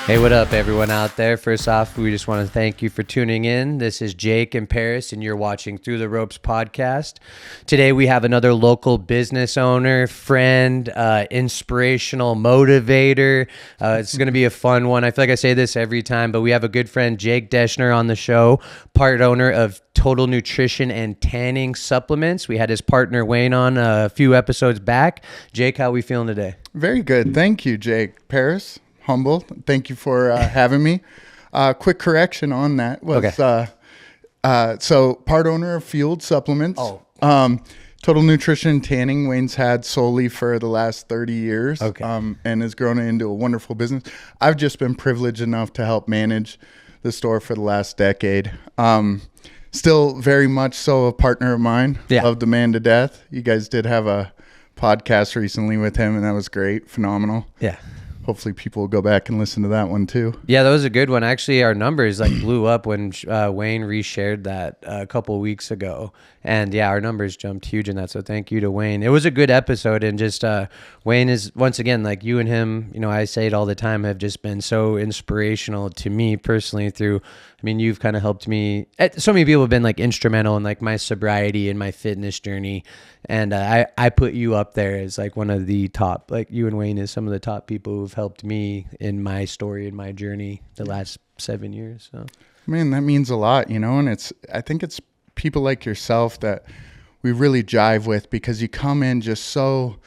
Hey, what up, everyone out there? First off, we just want to thank you for tuning in. This is Jake and Paris, and you're watching Through the Ropes podcast. Today, we have another local business owner, friend, inspirational motivator. It's going to be a fun one. I feel like I say this every time, but we have a good friend, Jake Deshner, on the show, part owner of Total Nutrition and Tanning Supplements. We had his partner, Wayne, on a few episodes back. Jake, how are we feeling today? Very good. Thank you, Jake. Paris. Humble. Thank you for having me. Quick correction on that was so part owner of Field Supplements. Total Nutrition and Tanning Wayne's had solely for the last 30 years and has grown it into a wonderful business. I've just been privileged enough to help manage the store for the last decade. Still very much so a partner of mine. Love the man to death. You guys did have a podcast recently with him, and that was great. Phenomenal. Yeah. Hopefully people will go back and listen to that one too. Yeah, that was a good one. Actually, our numbers blew up when Wayne reshared that a couple of weeks ago. And yeah, our numbers jumped huge in that. So thank you to Wayne. It was a good episode. And just Wayne is, once again, like you and him, I say it all the time, have just been so inspirational to me personally through, you've kind of helped me. So many people have been instrumental in my sobriety and my fitness journey. And I put you up there as one of the top, you and Wayne is some of the top people who've helped me in my story and my journey the last 7 years. So, man, that means a lot, and I think it's people like yourself that we really jive with, because you come in just so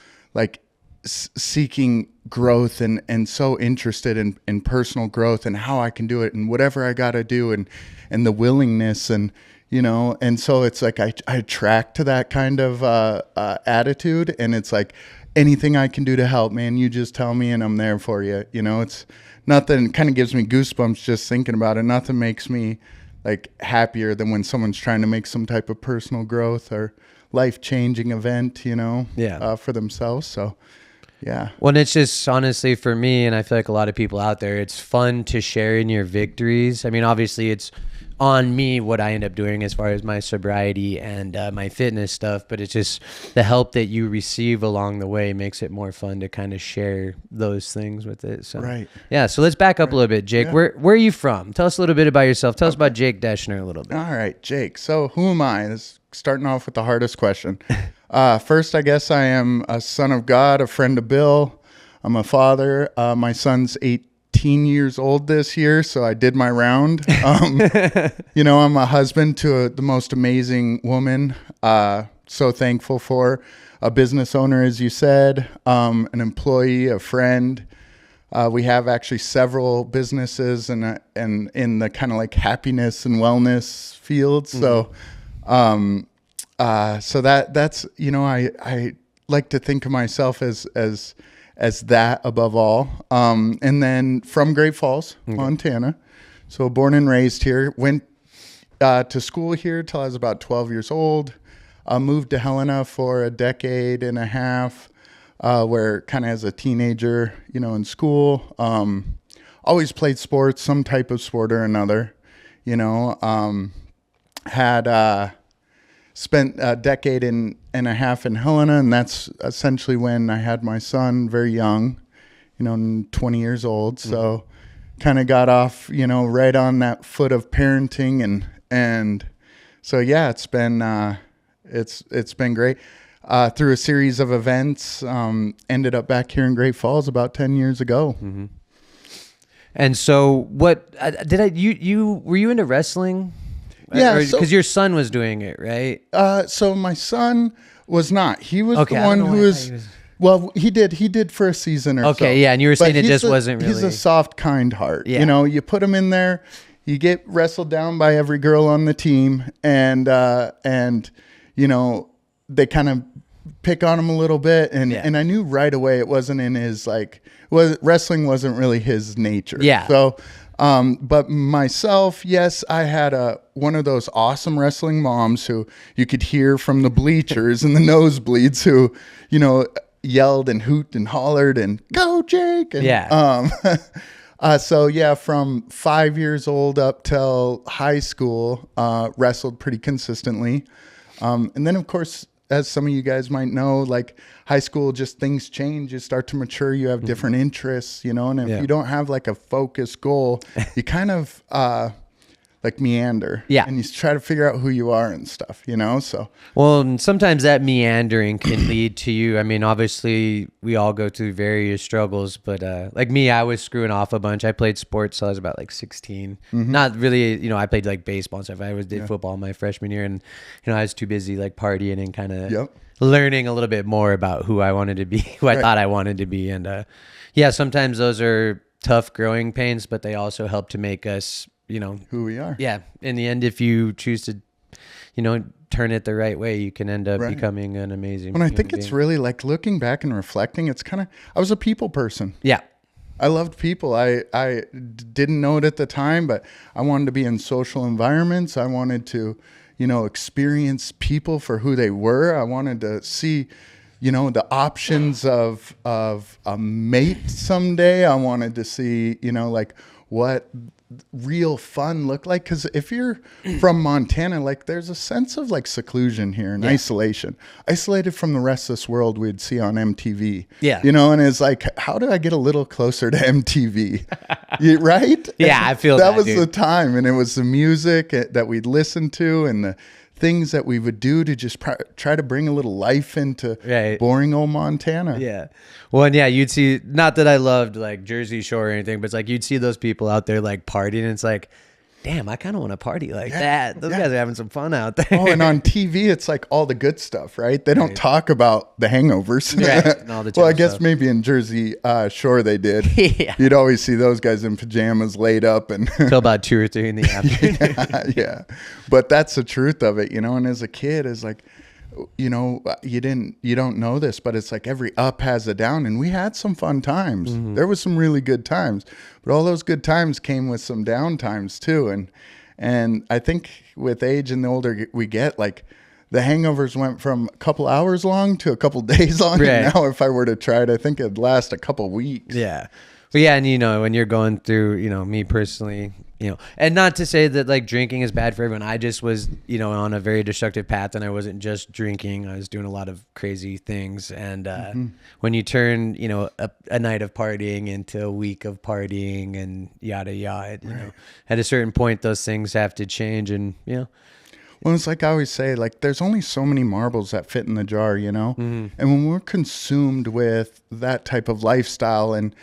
seeking growth and so interested in personal growth and how I can do it and whatever I got to do and the willingness and so it's I attract to that kind of attitude, and it's anything I can do to help, man, you just tell me and I'm there for you. It's nothing, kind of gives me goosebumps just thinking about it. Nothing makes me happier than when someone's trying to make some type of personal growth or life-changing event, for themselves. So, yeah. Well, and it's just honestly for me, and I feel like a lot of people out there, it's fun to share in your victories. Obviously it's on me what I end up doing as far as my sobriety and my fitness stuff, but it's just the help that you receive along the way makes it more fun to kind of share those things with it. So, right. Yeah. So let's back up a little bit, Jake. Yeah. Where are you from? Tell us a little bit about yourself. Tell us about Jake Deshner a little bit. All right, Jake. So who am I? This is starting off with the hardest question. First, I guess I am a son of God, a friend of Bill. I'm a father. My son's 18 years old this year, so I did my round. I'm a husband to the most amazing woman. So thankful for a business owner, as you said, an employee, a friend. We have actually several businesses and in the kind of happiness and wellness field. So, so that's I like to think of myself as that above all. And then from Great Falls, Montana. So born and raised here. Went to school here till I was about 12 years old. Moved to Helena for a decade and a half, where kind of as a teenager, in school, always played sports, some type of sport or another, had spent a decade and a half in Helena, and that's essentially when I had my son very young, 20 years old. So kind of got off, right on that foot of parenting. And so, yeah, it's been great. Through a series of events, ended up back here in Great Falls about 10 years ago. Mm-hmm. And so what, were you into wrestling? Yeah, because your son was doing it, right? So my son was not. He was the one who was. Well, he did for a season or so. Okay, yeah, and you were saying it just wasn't really. He's a soft, kind heart. Yeah. You put him in there, you get wrestled down by every girl on the team, and they kind of pick on him a little bit, and I knew right away it wasn't in his wrestling wasn't really his nature. Yeah. So. But myself, yes, I had one of those awesome wrestling moms who you could hear from the bleachers and the nosebleeds who, yelled and hooted and hollered and go Jake. And, so yeah, from 5 years old up till high school, wrestled pretty consistently. And then of course, as some of you guys might know, like high school, just things change. You start to mature. You have different interests, you know, and if you don't have like a focused goal, you kind of like meander. Yeah. And you try to figure out who you are and stuff, you know? So, well, and sometimes that meandering can lead to you. I mean, obviously we all go through various struggles, but like me, I was screwing off a bunch. I played sports till I was about like 16. Not really, you know, I played like baseball and stuff. I did football my freshman year, and, you know, I was too busy like partying and kind of learning a little bit more about who I wanted to be, who I thought I wanted to be. And yeah, sometimes those are tough growing pains, but they also help to make us, you know, who we are. Yeah. In the end, if you choose to, you know, turn it the right way, you can end up becoming an amazing And I think it's really like looking back and reflecting. It's kind of, I was a people person. Yeah. I loved people. I didn't know it at the time, but I wanted to be in social environments. I wanted to, you know, experience people for who they were. I wanted to see, you know, the options of a mate someday. I wanted to see, you know, like what real fun look like, because if you're from Montana, like there's a sense of like seclusion here and isolated from the rest of this world we'd see on MTV, you know, and it's like, how do I get a little closer to MTV? Right? Yeah, I feel that was the time, and it was the music that we'd listen to and the things that we would do to just try to bring a little life into boring old Montana. Yeah. Well, and yeah, you'd see, not that I loved like Jersey Shore or anything, but it's like you'd see those people out there like partying, and it's like, damn, I kind of want to party like that. Those guys are having some fun out there. Oh, and on TV, it's like all the good stuff, right? They don't talk about the hangovers. And all the well, I guess stuff. maybe in Jersey Shore they did. You'd always see those guys in pajamas laid up and till about 2 or 3 in the afternoon. Yeah. But that's the truth of it, you know. And as a kid, it's like, you know, you don't know this, but it's like every up has a down, and we had some fun times. There was some really good times, but all those good times came with some down times too. And I think with age and the older we get, like the hangovers went from a couple hours long to a couple days long. And now if I were to try it, I think it'd last a couple weeks. Yeah. But yeah, and you know, when you're going through, you know, me personally, you know, and not to say that like drinking is bad for everyone. I just was, you know, on a very destructive path, and I wasn't just drinking. I was doing a lot of crazy things. And when you turn, you know, a night of partying into a week of partying and yada, yada, you know, at a certain point, those things have to change. And, you know, well, it's like I always say, like, there's only so many marbles that fit in the jar, you know? And when we're consumed with that type of lifestyle and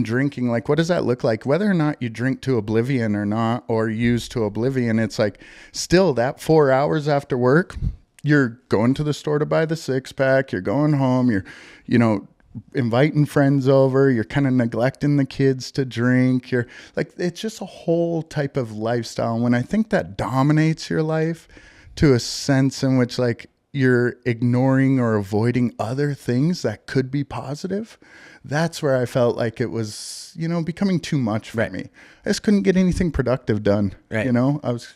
drinking, like, what does that look like? Whether or not you drink to oblivion or not, or use to oblivion, it's like still that 4 hours after work, you're going to the store to buy the 6-pack, you're going home, you're, you know, inviting friends over, you're kind of neglecting the kids to drink, you're like, it's just a whole type of lifestyle. And when I think that dominates your life to a sense in which like you're ignoring or avoiding other things that could be positive, that's where I felt like it was, you know, becoming too much for me. I just couldn't get anything productive done. You know, I was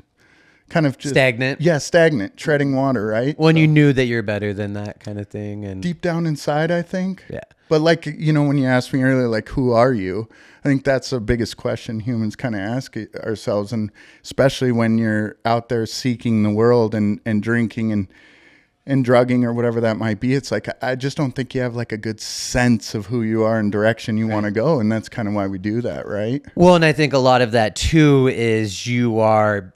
kind of just stagnant. Yeah, stagnant, treading water, right? When you knew that you're better than that kind of thing. And deep down inside, I think. Yeah. But like, you know, when you asked me earlier, like, who are you? I think that's the biggest question humans kind of ask ourselves. And especially when you're out there seeking the world and drinking and drugging or whatever that might be, it's like, I just don't think you have like a good sense of who you are and direction you want to go. And that's kind of why we do that, right? Well, and I think a lot of that too is you are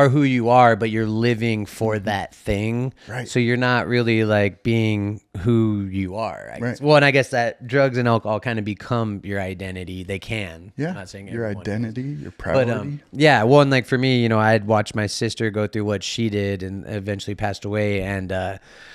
who you are, but you're living for that thing. Right. So you're not really like being who you are. I guess. Right. Well, and I guess that drugs and alcohol kind of become your identity. They can. Yeah. I'm not saying your everyone identity, is. your priority. But yeah. Well, and like for me, you know, I had watched my sister go through what she did and eventually passed away. And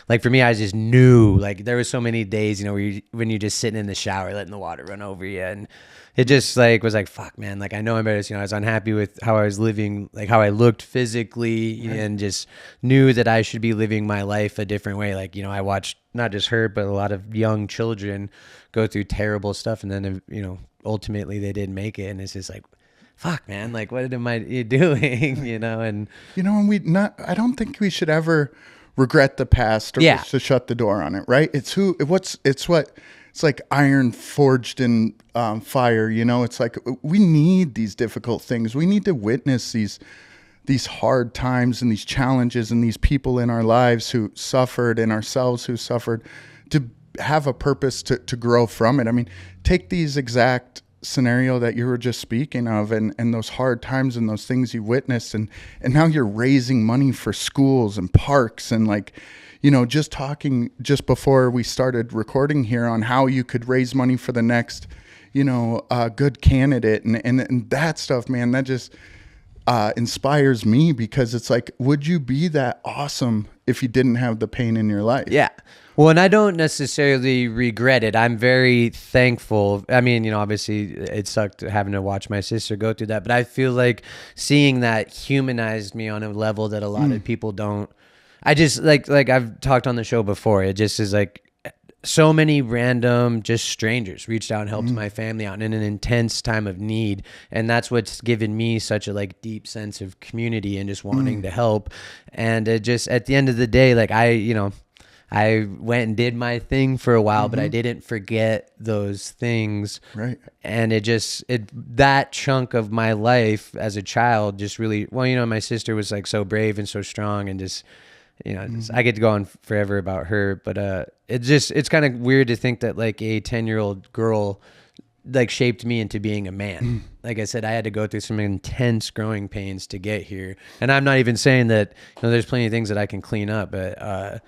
like for me, I just knew, like there was so many days, you know, when you're just sitting in the shower, letting the water run over you, and it just like was like, fuck, man. Like I know I'm better. You know, I was unhappy with how I was living, like how I looked physically, and just knew that I should be living my life a different way. Like, you know, I watched not just her, but a lot of young children go through terrible stuff, and then, you know, ultimately they didn't make it. And it's just like, fuck, man. Like, what am I doing? You know, and you know, and I don't think we should ever regret the past or just to shut the door on it. Right? It's like iron forged in fire, you know. It's like we need these difficult things. We need to witness these hard times and these challenges and these people in our lives who suffered and ourselves who suffered, to have a purpose to grow from it. I mean, take these exact scenario that you were just speaking of, and those hard times and those things you witnessed, and now you're raising money for schools and parks, and like, you know, just talking just before we started recording here on how you could raise money for the next, you know, good candidate, and that stuff, man, that just inspires me, because it's like, would you be that awesome if you didn't have the pain in your life? Yeah. Well, and I don't necessarily regret it. I'm very thankful. I mean, you know, obviously it sucked having to watch my sister go through that, but I feel like seeing that humanized me on a level that a lot of people don't. I just like I've talked on the show before. It just is like so many random just strangers reached out and helped my family out in an intense time of need. And that's what's given me such a like deep sense of community and just wanting to help. And it just, at the end of the day, like I went and did my thing for a while, but I didn't forget those things. Right. And that chunk of my life as a child just really, well, you know, my sister was like so brave and so strong, and just, you know, I get to go on forever about her, but it's kind of weird to think that like a 10-year-old girl like shaped me into being a man. Like I said, I had to go through some intense growing pains to get here. And I'm not even saying that, you know, there's plenty of things that I can clean up, but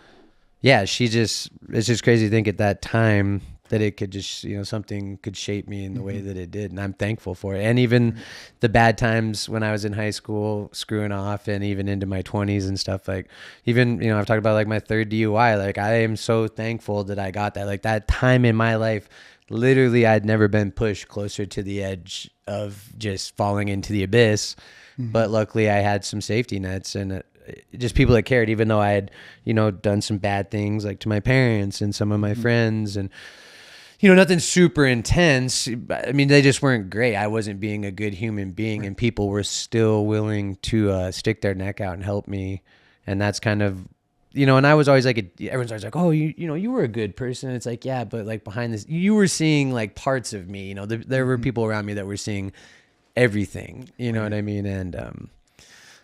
yeah, it's just crazy to think at that time that it could just, you know, something could shape me in the way that it did. And I'm thankful for it. And even the bad times when I was in high school screwing off, and even into my 20s and stuff, like even, you know, I've talked about like my third DUI, like I am so thankful that I got that. Like that time in my life, literally I'd never been pushed closer to the edge of just falling into the abyss. But luckily I had some safety nets, and just people that cared, even though I had, you know, done some bad things like to my parents and some of my friends, and, you know, nothing super intense. I mean, they just weren't great. I wasn't being a good human being, and people were still willing to stick their neck out and help me. And that's kind of, you know, and I was always like, everyone's always like, oh, you know, you were a good person. It's like, yeah, but like behind this, you were seeing like parts of me, you know, there were people around me that were seeing everything, you know what I mean? And,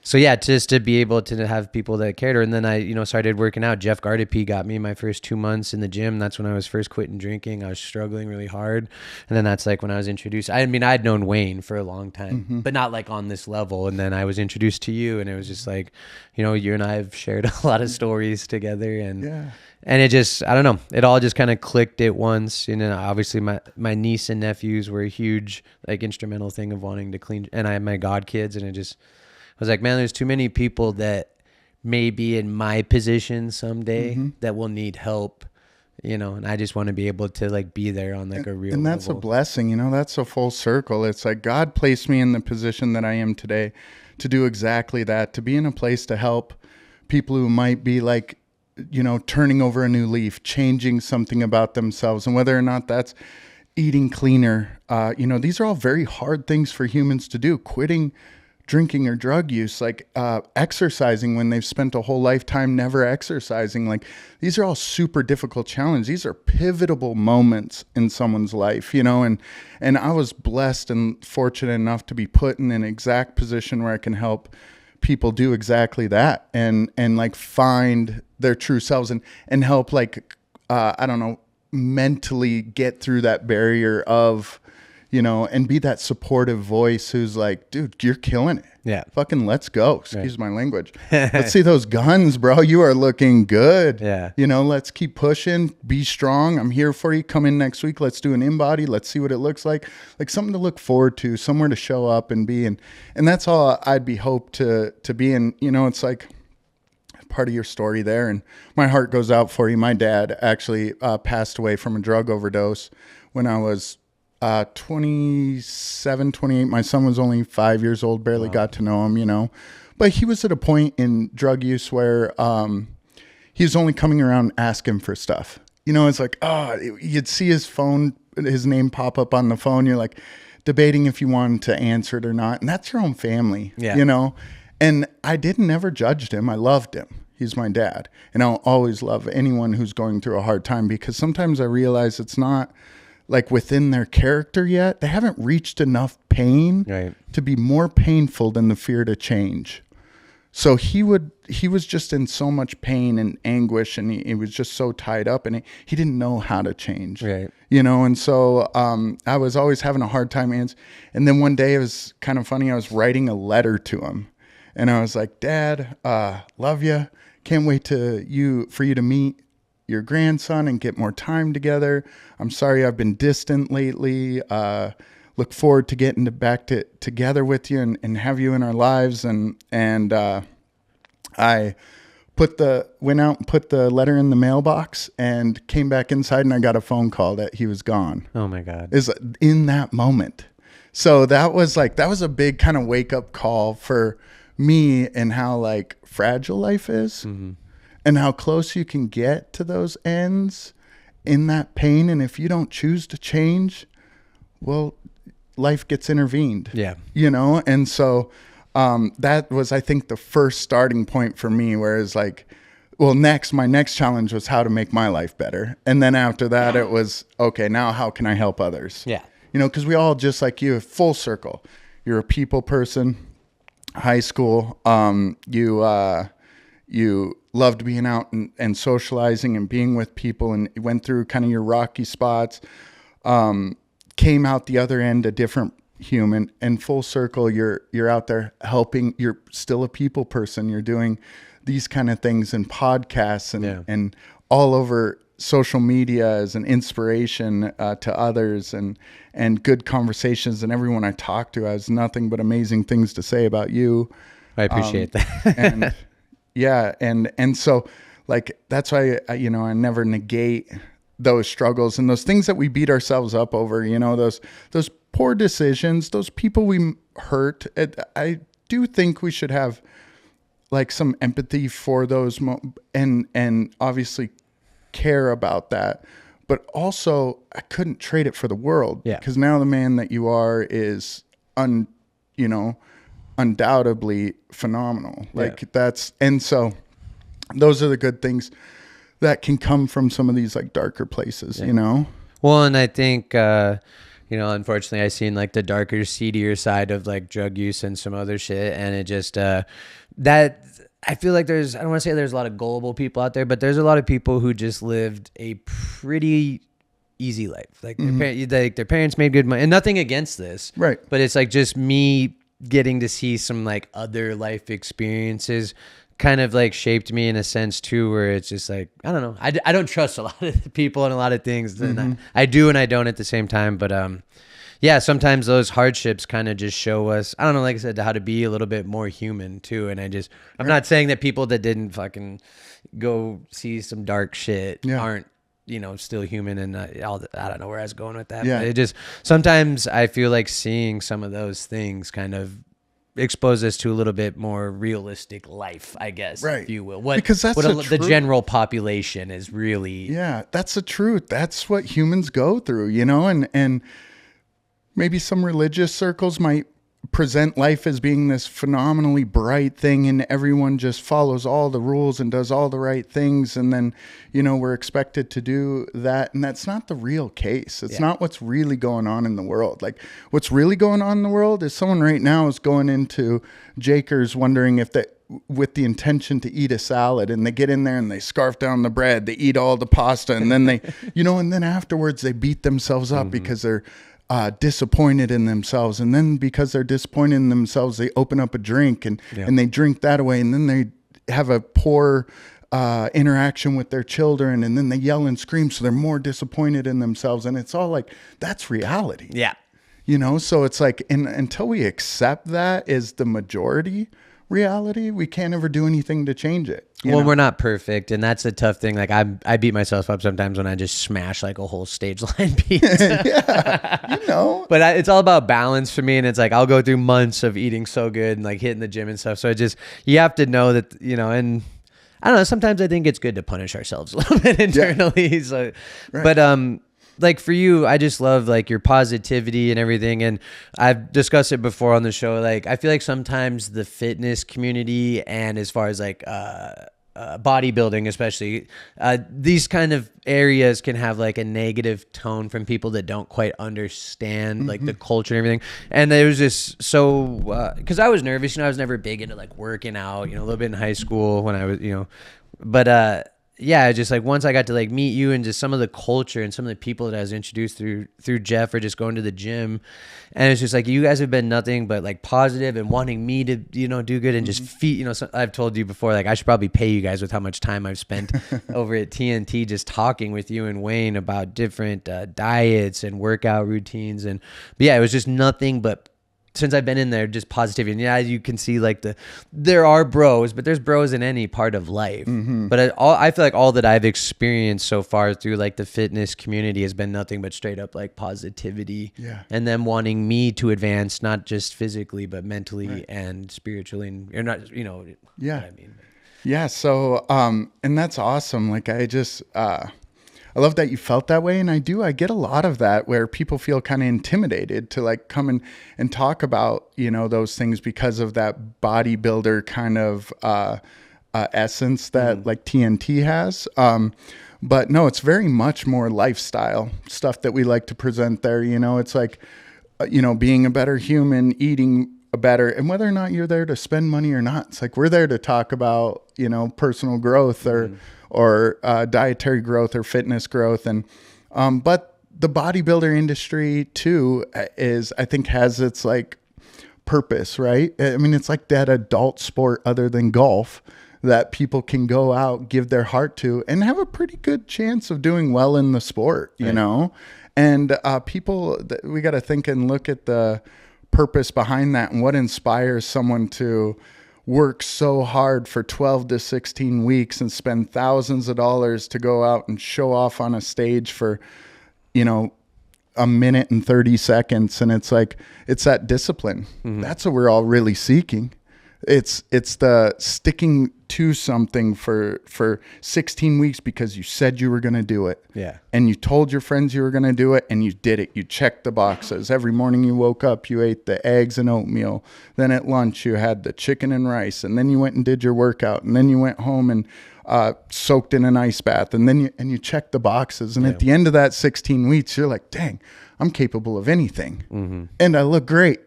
so yeah, just to be able to have people that cared. And then I, you know, started working out. Jeff Gardepee got me my first 2 months in the gym. That's when I was first quitting drinking. I was struggling really hard. And then that's like when I was introduced. I mean, I'd known Wayne for a long time, but not like on this level. And then I was introduced to you, and it was just like, you know, you and I have shared a lot of stories together, and and it just, I don't know, it all just kind of clicked at once. You know, obviously my niece and nephews were a huge like instrumental thing of wanting to clean, and I had my god kids, and it just, I was like, man, there's too many people that may be in my position someday that will need help, you know, and I just want to be able to like be there on like a real and that's level. A blessing, you know, that's a full circle. It's like God placed me in the position that I am today to do exactly that, to be in a place to help people who might be like, you know, turning over a new leaf, changing something about themselves, and whether or not that's eating cleaner. You know, these are all very hard things for humans to do. Quitting drinking or drug use, like exercising when they've spent a whole lifetime never exercising. Like, these are all super difficult challenges. These are pivotal moments in someone's life, you know, and I was blessed and fortunate enough to be put in an exact position where I can help people do exactly that, and like find their true selves, and help like, I don't know, mentally get through that barrier of, you know, and be that supportive voice who's like, dude, you're killing it. Yeah. Fucking let's go. Excuse my language. Let's see those guns, bro. You are looking good. Yeah. You know, let's keep pushing. Be strong. I'm here for you. Come in next week. Let's do an in-body. Let's see what it looks like. Like something to look forward to, somewhere to show up and be. And that's all I'd be hoped to be. And, you know, it's like part of your story there. And my heart goes out for you. My dad actually passed away from a drug overdose when I was 27, 28. My son was only 5 years old, barely got to know him, you know, but he was at a point in drug use where he was only coming around asking for stuff. You know, it's like, you'd see his phone, his name pop up on the phone. You're like debating if you wanted to answer it or not. And that's your own family, you know? And I never judged him. I loved him. He's my dad. And I'll always love anyone who's going through a hard time, because sometimes I realize it's not like within their character yet. They haven't reached enough pain to be more painful than the fear to change. So he was just in so much pain and anguish, and he was just so tied up, and he didn't know how to change, Right. you know? And so I was always having a hard time answering. And then one day, it was kind of funny. I was writing a letter to him, and I was like, Dad, love you. Can't wait for you to meet your grandson and get more time together. I'm sorry I've been distant lately. Look forward to getting back together with you and have you in our lives. And I went out and put the letter in the mailbox and came back inside, and I got a phone call that he was gone. Oh my God. Is in that moment. So that was a big kind of wake up call for me, and how like fragile life is, and how close you can get to those ends in that pain. And if you don't choose to change, well, life gets intervened. Yeah. You know? And so that was, I think, the first starting point for me, whereas like, well, my next challenge was how to make my life better. And then after that, it was, okay, now how can I help others? Yeah. You know, because we all, just like you, full circle. You're a people person, high school. You loved being out and socializing and being with people, and went through kind of your rocky spots. Came out the other end a different human, and full circle, you're out there helping. You're still a people person. You're doing these kind of things and podcasts and all over social media as an inspiration to others, and good conversations. And everyone I talk to has nothing but amazing things to say about you. I appreciate that. And so like, that's why I never negate those struggles and those things that we beat ourselves up over, those poor decisions, those people we hurt. I do think we should have like some empathy for those and obviously care about that. But also, I couldn't trade it for the world. Yeah. Because now the man that you are is undoubtedly phenomenal. And so those are the good things that can come from some of these like darker places, Well, and I think, unfortunately I seen like the darker, seedier side of like drug use and some other shit. And it just, that I feel like I don't want to say there's a lot of gullible people out there, but there's a lot of people who just lived a pretty easy life. Like their parents made good money, and nothing against this. Right. But it's like just me getting to see some like other life experiences kind of like shaped me in a sense too, where it's just like, I don't know. I don't trust a lot of people and a lot of things. And I do and I don't at the same time. But yeah, sometimes those hardships kind of just show us, I don't know, like I said, how to be a little bit more human too. And I'm not saying that people that didn't fucking go see some dark shit aren't, still human and I don't know where I was going with that. Yeah. But it just, sometimes I feel like seeing some of those things kind of expose us to a little bit more realistic life, I guess, right, if you will. Because that's the general population is really... Yeah, that's the truth. That's what humans go through, and maybe some religious circles might present life as being this phenomenally bright thing, and everyone just follows all the rules and does all the right things, and then we're expected to do that, and that's not the real case. It's not what's really going on in the world. Like, what's really going on in the world is someone right now is going into Jakers wondering if they, with the intention to eat a salad, and they get in there and they scarf down the bread, they eat all the pasta, and then they and then afterwards they beat themselves up because they're disappointed in themselves, and then because they're disappointed in themselves, they open up a drink and they drink that away, and then they have a poor interaction with their children, and then they yell and scream, so they're more disappointed in themselves, and it's all like, that's reality. So it's like, until we accept that as the majority reality, we can't ever do anything to change it. We're not perfect, and that's a tough thing. Like I beat myself up sometimes when I just smash like a whole stage line pizza. But it's all about balance for me, and it's like I'll go through months of eating so good and like hitting the gym and stuff. So you have to know that, and I don't know, sometimes I think it's good to punish ourselves a little bit internally. So, right. But like for you, I just love like your positivity and everything. And I've discussed it before on the show. Like, I feel like sometimes the fitness community, and as far as like, bodybuilding, especially, these kind of areas can have like a negative tone from people that don't quite understand like the culture and everything. And it was just so, cause I was nervous, I was never big into like working out, a little bit in high school when I was, but, yeah, just like once I got to like meet you and just some of the culture and some of the people that I was introduced through Jeff or just going to the gym, and it's just like you guys have been nothing but like positive and wanting me to do good and just feed. So I've told you before, like I should probably pay you guys with how much time I've spent over at TNT just talking with you and Wayne about different diets and workout routines, but yeah, it was just nothing but. Since I've been in there, just positivity. And yeah, you can see like there are bros, but there's bros in any part of life. But I feel like all that I've experienced so far through like the fitness community has been nothing but straight up like positivity. Yeah. And them wanting me to advance, not just physically, but mentally and spiritually. And you're not, Yeah. what I mean. Yeah. So, and that's awesome. Like I love that you felt that way. And I get a lot of that where people feel kind of intimidated to like come and talk about, those things because of that bodybuilder kind of essence that like TNT has. But no, it's very much more lifestyle stuff that we like to present there. It's like, being a better human, eating better, and whether or not you're there to spend money or not. It's like, we're there to talk about, personal growth or dietary growth or fitness growth. And, but the bodybuilder industry too I think has its like purpose, right? I mean, it's like that adult sport other than golf that people can go out, give their heart to, and have a pretty good chance of doing well in the sport, you know? And people, we got to think and look at the purpose behind that and what inspires someone to work so hard for 12 to 16 weeks and spend thousands of dollars to go out and show off on a stage for, a minute and 30 seconds. And it's like, it's that discipline. That's what we're all really seeking. It's the sticking to something for 16 weeks because you said you were going to do it. Yeah. And you told your friends you were going to do it and you did it. You checked the boxes. Every morning you woke up, you ate the eggs and oatmeal. Then at lunch you had the chicken and rice, and then you went and did your workout, and then you went home and soaked in an ice bath, and then you checked the boxes. And at the end of that 16 weeks, you're like, dang, I'm capable of anything. And I look great.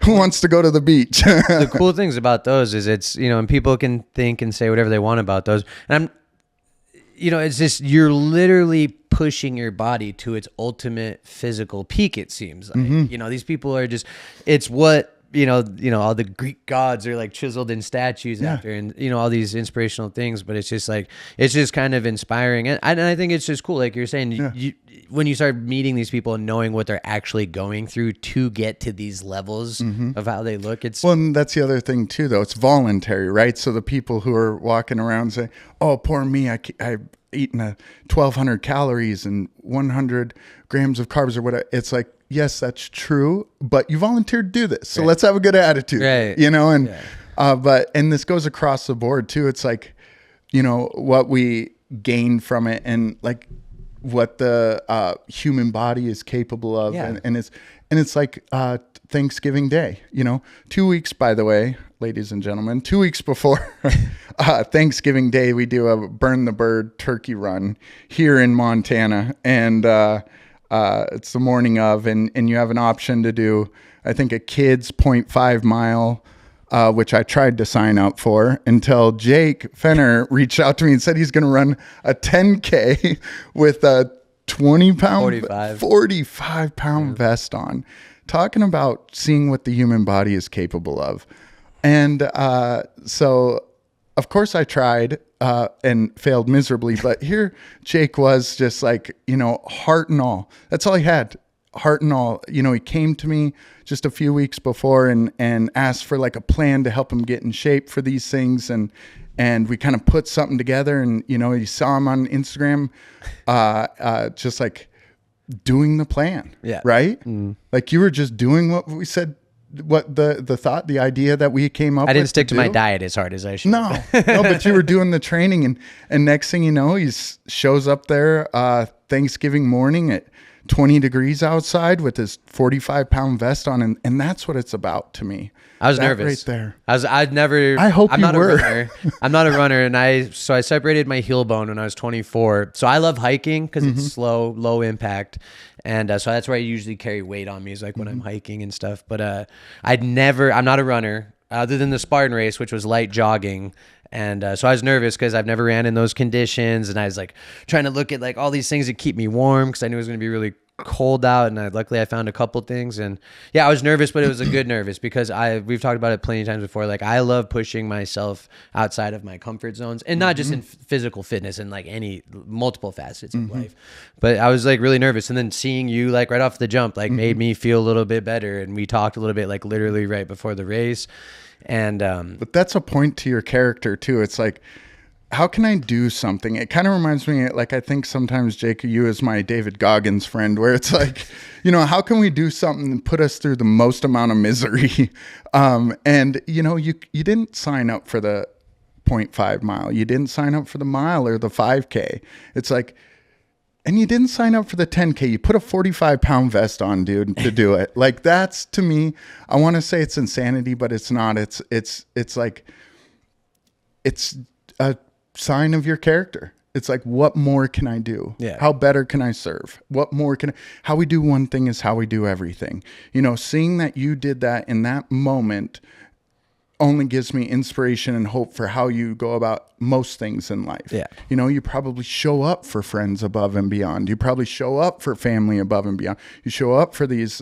Who wants to go to the beach? The cool things about those is it's, and people can think and say whatever they want about those. And it's just, you're literally pushing your body to its ultimate physical peak, it seems like. These people are just, it's what, all the Greek gods are like chiseled in statues after, and all these inspirational things. But it's just like, it's just kind of inspiring, and I think it's just cool, like you're saying, when you start meeting these people and knowing what they're actually going through to get to these levels of how they look. It's and that's the other thing too, though. It's voluntary, right? So the people who are walking around saying, "Oh, poor me, I've eaten 1,200 calories and 100 grams of carbs or whatever." It's like, yes, that's true, but you volunteered to do this, so let's have a good attitude, right? And this goes across the board too. It's like, what we gain from it, and like what the human body is capable of, and it's like Thanksgiving Day. 2 weeks, by the way, ladies and gentlemen, 2 weeks before Thanksgiving Day, we do a burn the bird turkey run here in Montana, and it's the morning of, and you have an option to do, I think, a kid's 0.5 mile, which I tried to sign up for until Jake Fenner reached out to me and said he's going to run a 10K with a 45 pound vest on, talking about seeing what the human body is capable of. And so, of course, I tried and failed miserably. But here Jake was just like, heart and all. That's all he had, heart and all. He came to me just a few weeks before and asked for like a plan to help him get in shape for these things. And we kind of put something together, and, you saw him on Instagram, just like doing the plan. Yeah. Right. Like you were just doing what we said, what the thought, the idea that we came up with. I didn't stick to my diet as hard as I should. No, but you were doing the training, and next thing you know, he shows up there Thanksgiving morning at 20 degrees outside with his 45-pound vest on, and that's what it's about to me. I was that nervous. right there. I hope I'm you not were. a runner. I'm not a runner, and I separated my heel bone when I was 24. So I love hiking because it's slow, low impact, and so that's where I usually carry weight on me, is like when I'm hiking and stuff. But I'm not a runner other than the Spartan race, which was light jogging. And so I was nervous because I've never ran in those conditions, and I was like trying to look at like all these things to keep me warm because I knew it was going to be really cold out, and luckily I found a couple things. And yeah, I was nervous, but it was a good nervous because we've talked about it plenty of times before. Like, I love pushing myself outside of my comfort zones, and not just in physical fitness and like any multiple facets of life. But I was like really nervous, and then seeing you like right off the jump like made me feel a little bit better, and we talked a little bit like literally right before the race. And but that's a point to your character too. It's like, how can I do something? It kind of reminds me, like, I think sometimes, Jake, you as my David Goggins friend, where it's like, how can we do something and put us through the most amount of misery? And you didn't sign up for the 0.5 mile. You didn't sign up for the mile or the 5K. It's like, and you didn't sign up for the 10K. You put a 45-pound vest on, dude, to do it. Like, that's, to me, I want to say it's insanity, but it's not. It's like, it's a sign of your character. It's like, what more can I do? Yeah. How better can I serve? What more how we do one thing is how we do everything. Seeing that you did that in that moment only gives me inspiration and hope for how you go about most things in life. Yeah. You probably show up for friends above and beyond. You probably show up for family above and beyond. You show up for these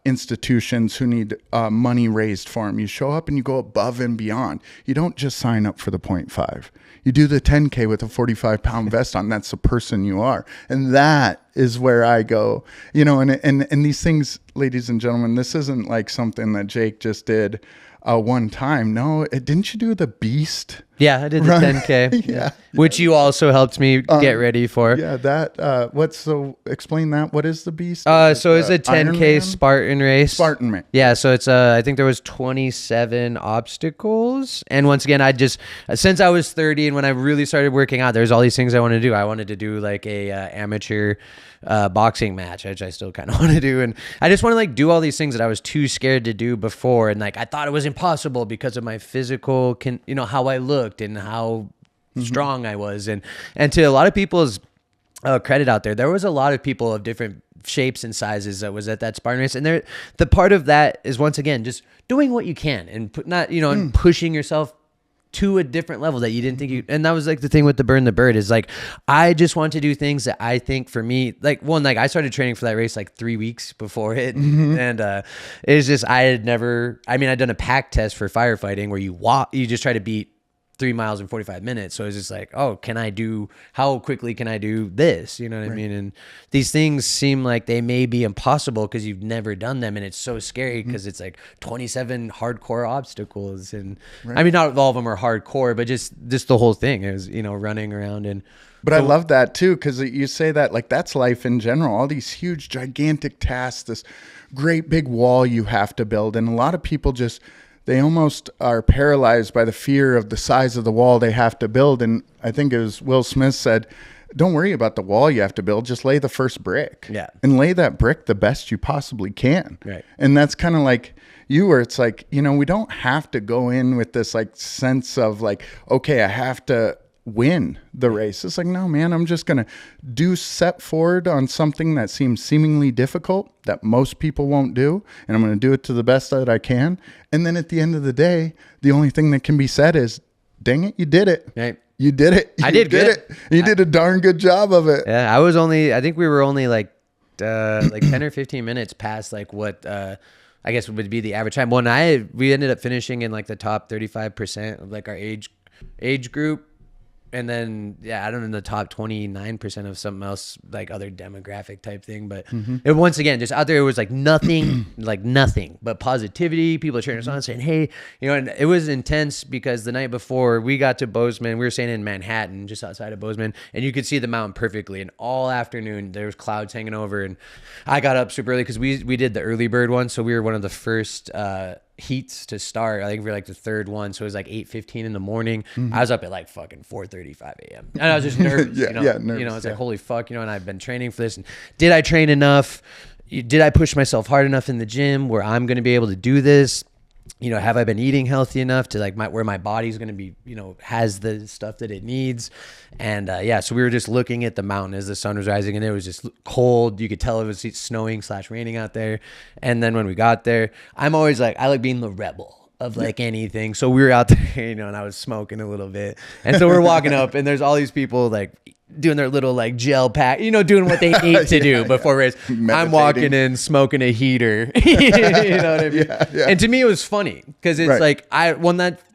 institutions who need money raised for them. You show up and you go above and beyond. You don't just sign up for the 0.5. You do the 10K with a 45-pound vest on. That's the person you are. And that is where I go, and these things, ladies and gentlemen, this isn't like something that Jake just did one time. No, didn't you do the Beast? Yeah, I did the 10K. Yeah. Which you also helped me get ready for. Yeah, explain that. What is the Beast? So it's a 10K Spartan race. Spartan race. Yeah, so it's I think there was 27 obstacles. And once again, since I was 30 and when I really started working out, there's all these things I wanted to do. I wanted to do like a amateur boxing match, which I still kind of want to do. And I just want to like do all these things that I was too scared to do before. And like, I thought it was impossible because of my physical, how I looked and how strong I was. And to a lot of people's credit out there was a lot of people of different shapes and sizes that was at that Spartan race. And the part of that is, once again, just doing what you can and and pushing yourself to a different level that you didn't think you, and that was like the thing with the Burn the Bird is like, I just want to do things that I think for me, like I started training for that race like 3 weeks before it. And it's just, I'd done a pack test for firefighting where you just try to beat 3 miles in 45 minutes. So it's just like, how quickly can I do this? You know what I mean? And these things seem like they may be impossible because you've never done them. And it's so scary because it's like 27 hardcore obstacles. And I mean, not all of them are hardcore, but just the whole thing is, running around. And but I love that too, because you say that like that's life in general. All these huge, gigantic tasks, this great big wall you have to build. And a lot of people they almost are paralyzed by the fear of the size of the wall they have to build. And I think it was Will Smith said, don't worry about the wall you have to build. Just lay the first brick. Yeah. And lay that brick the best you possibly can. Right. And that's kind of like you, where it's like, we don't have to go in with this like sense of like, okay, I have to win the race. It's like, no, man, I'm just going to set forward on something that seems seemingly difficult that most people won't do. And I'm going to do it to the best that I can. And then at the end of the day, the only thing that can be said is, dang it, you did it. Right. You did it. I did it. You did a darn good job of it. Yeah. I think we were only like 10 or 15 minutes past like what, I guess would be the average time. We ended up finishing in like the top 35% of like our age group. And then, I don't know, in the top 29% of something else, like other demographic type thing. But it, once again, just out there, it was like nothing, but positivity. People cheering us on, saying, hey, and it was intense because the night before we got to Bozeman, we were staying in Manhattan, just outside of Bozeman, and you could see the mountain perfectly. And all afternoon, there was clouds hanging over. And I got up super early because we did the early bird one. So we were one of the first heats to start. I think we were like the third one. So it was like 8:15 in the morning. I was up at like fucking 4:35 a.m. And I was just nervous, nervous, you know, it's like, holy fuck, you know, and I've been training for this. And did I train enough? Did I push myself hard enough in the gym where I'm going to be able to do this? You know, have I been eating healthy enough to like where my body's going to be, you know, has the stuff that it needs? And yeah, so we were just looking at the mountain as the sun was rising, and it was just cold. You could tell it was snowing / raining out there. And then when we got there, I'm always like, I like being the rebel of like anything. So we were out there, you know, and I was smoking a little bit. And so we're walking up, and there's all these people like doing their little like gel pack, you know, doing what they need to do before race. I'm walking in smoking a heater. You know what I mean? And to me it was funny because it's like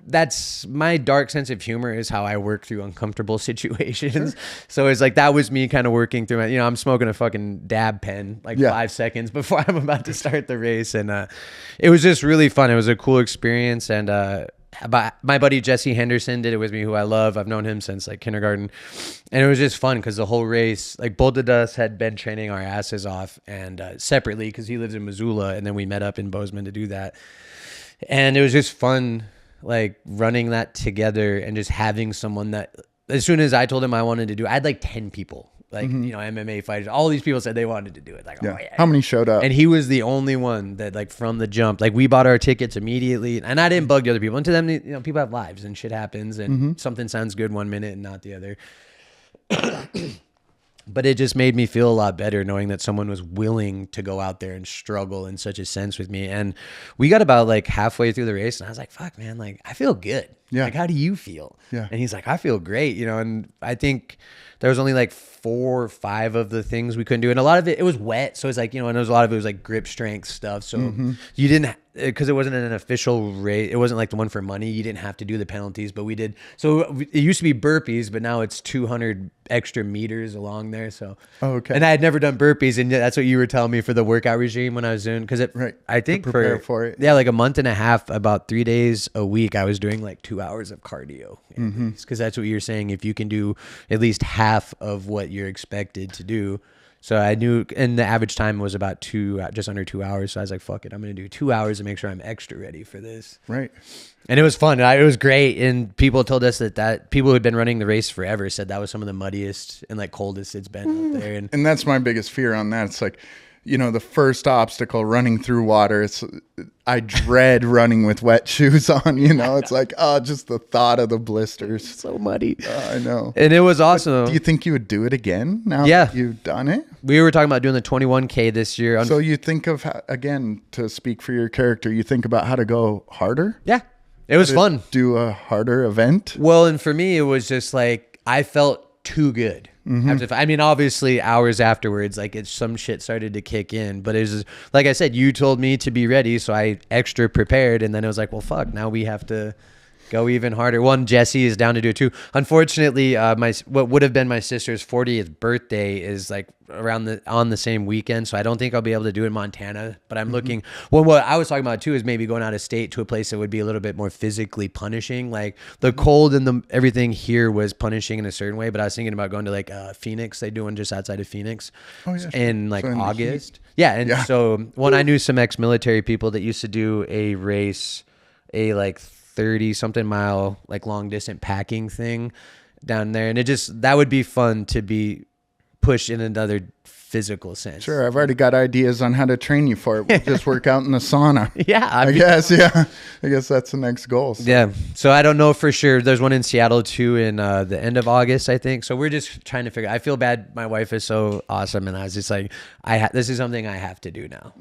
that's my dark sense of humor is how I work through uncomfortable situations. So it's like that was me kind of working through it. You know, I'm smoking a fucking dab pen like 5 seconds before I'm about to start the race, and it was just really fun. It was a cool experience, and but my buddy Jesse Henderson did it with me, who I love. I've known him since like kindergarten, and it was just fun because the whole race, like both of us had been training our asses off, and separately because he lives in Missoula, and then we met up in Bozeman to do that, and it was just fun, like running that together and just having someone that as soon as I told him I wanted to do it, I had like 10 people. Like, you know, MMA fighters, all these people said they wanted to do it. Like, oh yeah. How many showed up? And he was the only one that like from the jump, like we bought our tickets immediately, and I didn't bug the other people. And to them, you know, people have lives and shit happens, and something sounds good one minute and not the other. But it just made me feel a lot better knowing that someone was willing to go out there and struggle in such a sense with me. And we got about like halfway through the race, and I was like, fuck man, like I feel good. Yeah. Like, how do you feel? Yeah. And he's like, I feel great, you know. And I think there was only like 4 or 5 of the things we couldn't do. And a lot of it was wet. So it's like, you know, and there was a lot of it was like grip strength stuff. So you didn't, because it wasn't an official race. It wasn't like the one for money. You didn't have to do the penalties, but we did. So it used to be burpees, but now it's 200 extra meters along there. So, okay. And I had never done burpees. And that's what you were telling me for the workout regime when I was doing, because I think to prepare for it. Yeah, like a month and a half, about 3 days a week, I was doing like 2 hours of cardio. Because that's what you're saying. If you can do at least half of what you're expected to do. So I knew, and the average time was about just under 2 hours. So I was like, fuck it, I'm going to do 2 hours to make sure I'm extra ready for this. Right. And it was fun. It was great. And people told us that people who had been running the race forever said that was some of the muddiest and like coldest it's been out there. And that's my biggest fear on that. It's like, you know, the first obstacle, running through water. I dread running with wet shoes on, you know. It's like, just the thought of the blisters. So muddy. I know. And it was awesome. Do you think you would do it again now that you've done it? We were talking about doing the 21K this year. So you think of, again, to speak for your character, you think about how to go harder? Yeah. It was fun. Do a harder event? Well, and for me, it was just like, I felt too good. I mean, obviously hours afterwards, like some shit started to kick in, but it was just, like I said, you told me to be ready. So I extra prepared, and then it was like, well, fuck, now we have to go even harder. One, Jesse is down to do it too. Unfortunately, what would have been my sister's 40th birthday is like on the same weekend, so I don't think I'll be able to do it in Montana. But I'm looking. Well, what I was talking about too is maybe going out of state to a place that would be a little bit more physically punishing. Like the cold and everything here was punishing in a certain way, but I was thinking about going to like Phoenix. They do one just outside of Phoenix in like August. Yeah, and so I knew some ex-military people that used to do a race, a like 30 something mile like long distance packing thing down there, and that would be fun to be pushed in another physical sense. Sure, I've already got ideas on how to train you for it. We'll just work out in the sauna. I guess that's the next goal. So. Yeah, so I don't know for sure. There's one in Seattle too in the end of August, I think. So we're just trying to figure. I feel bad. My wife is so awesome, and I was just like, this is something I have to do now.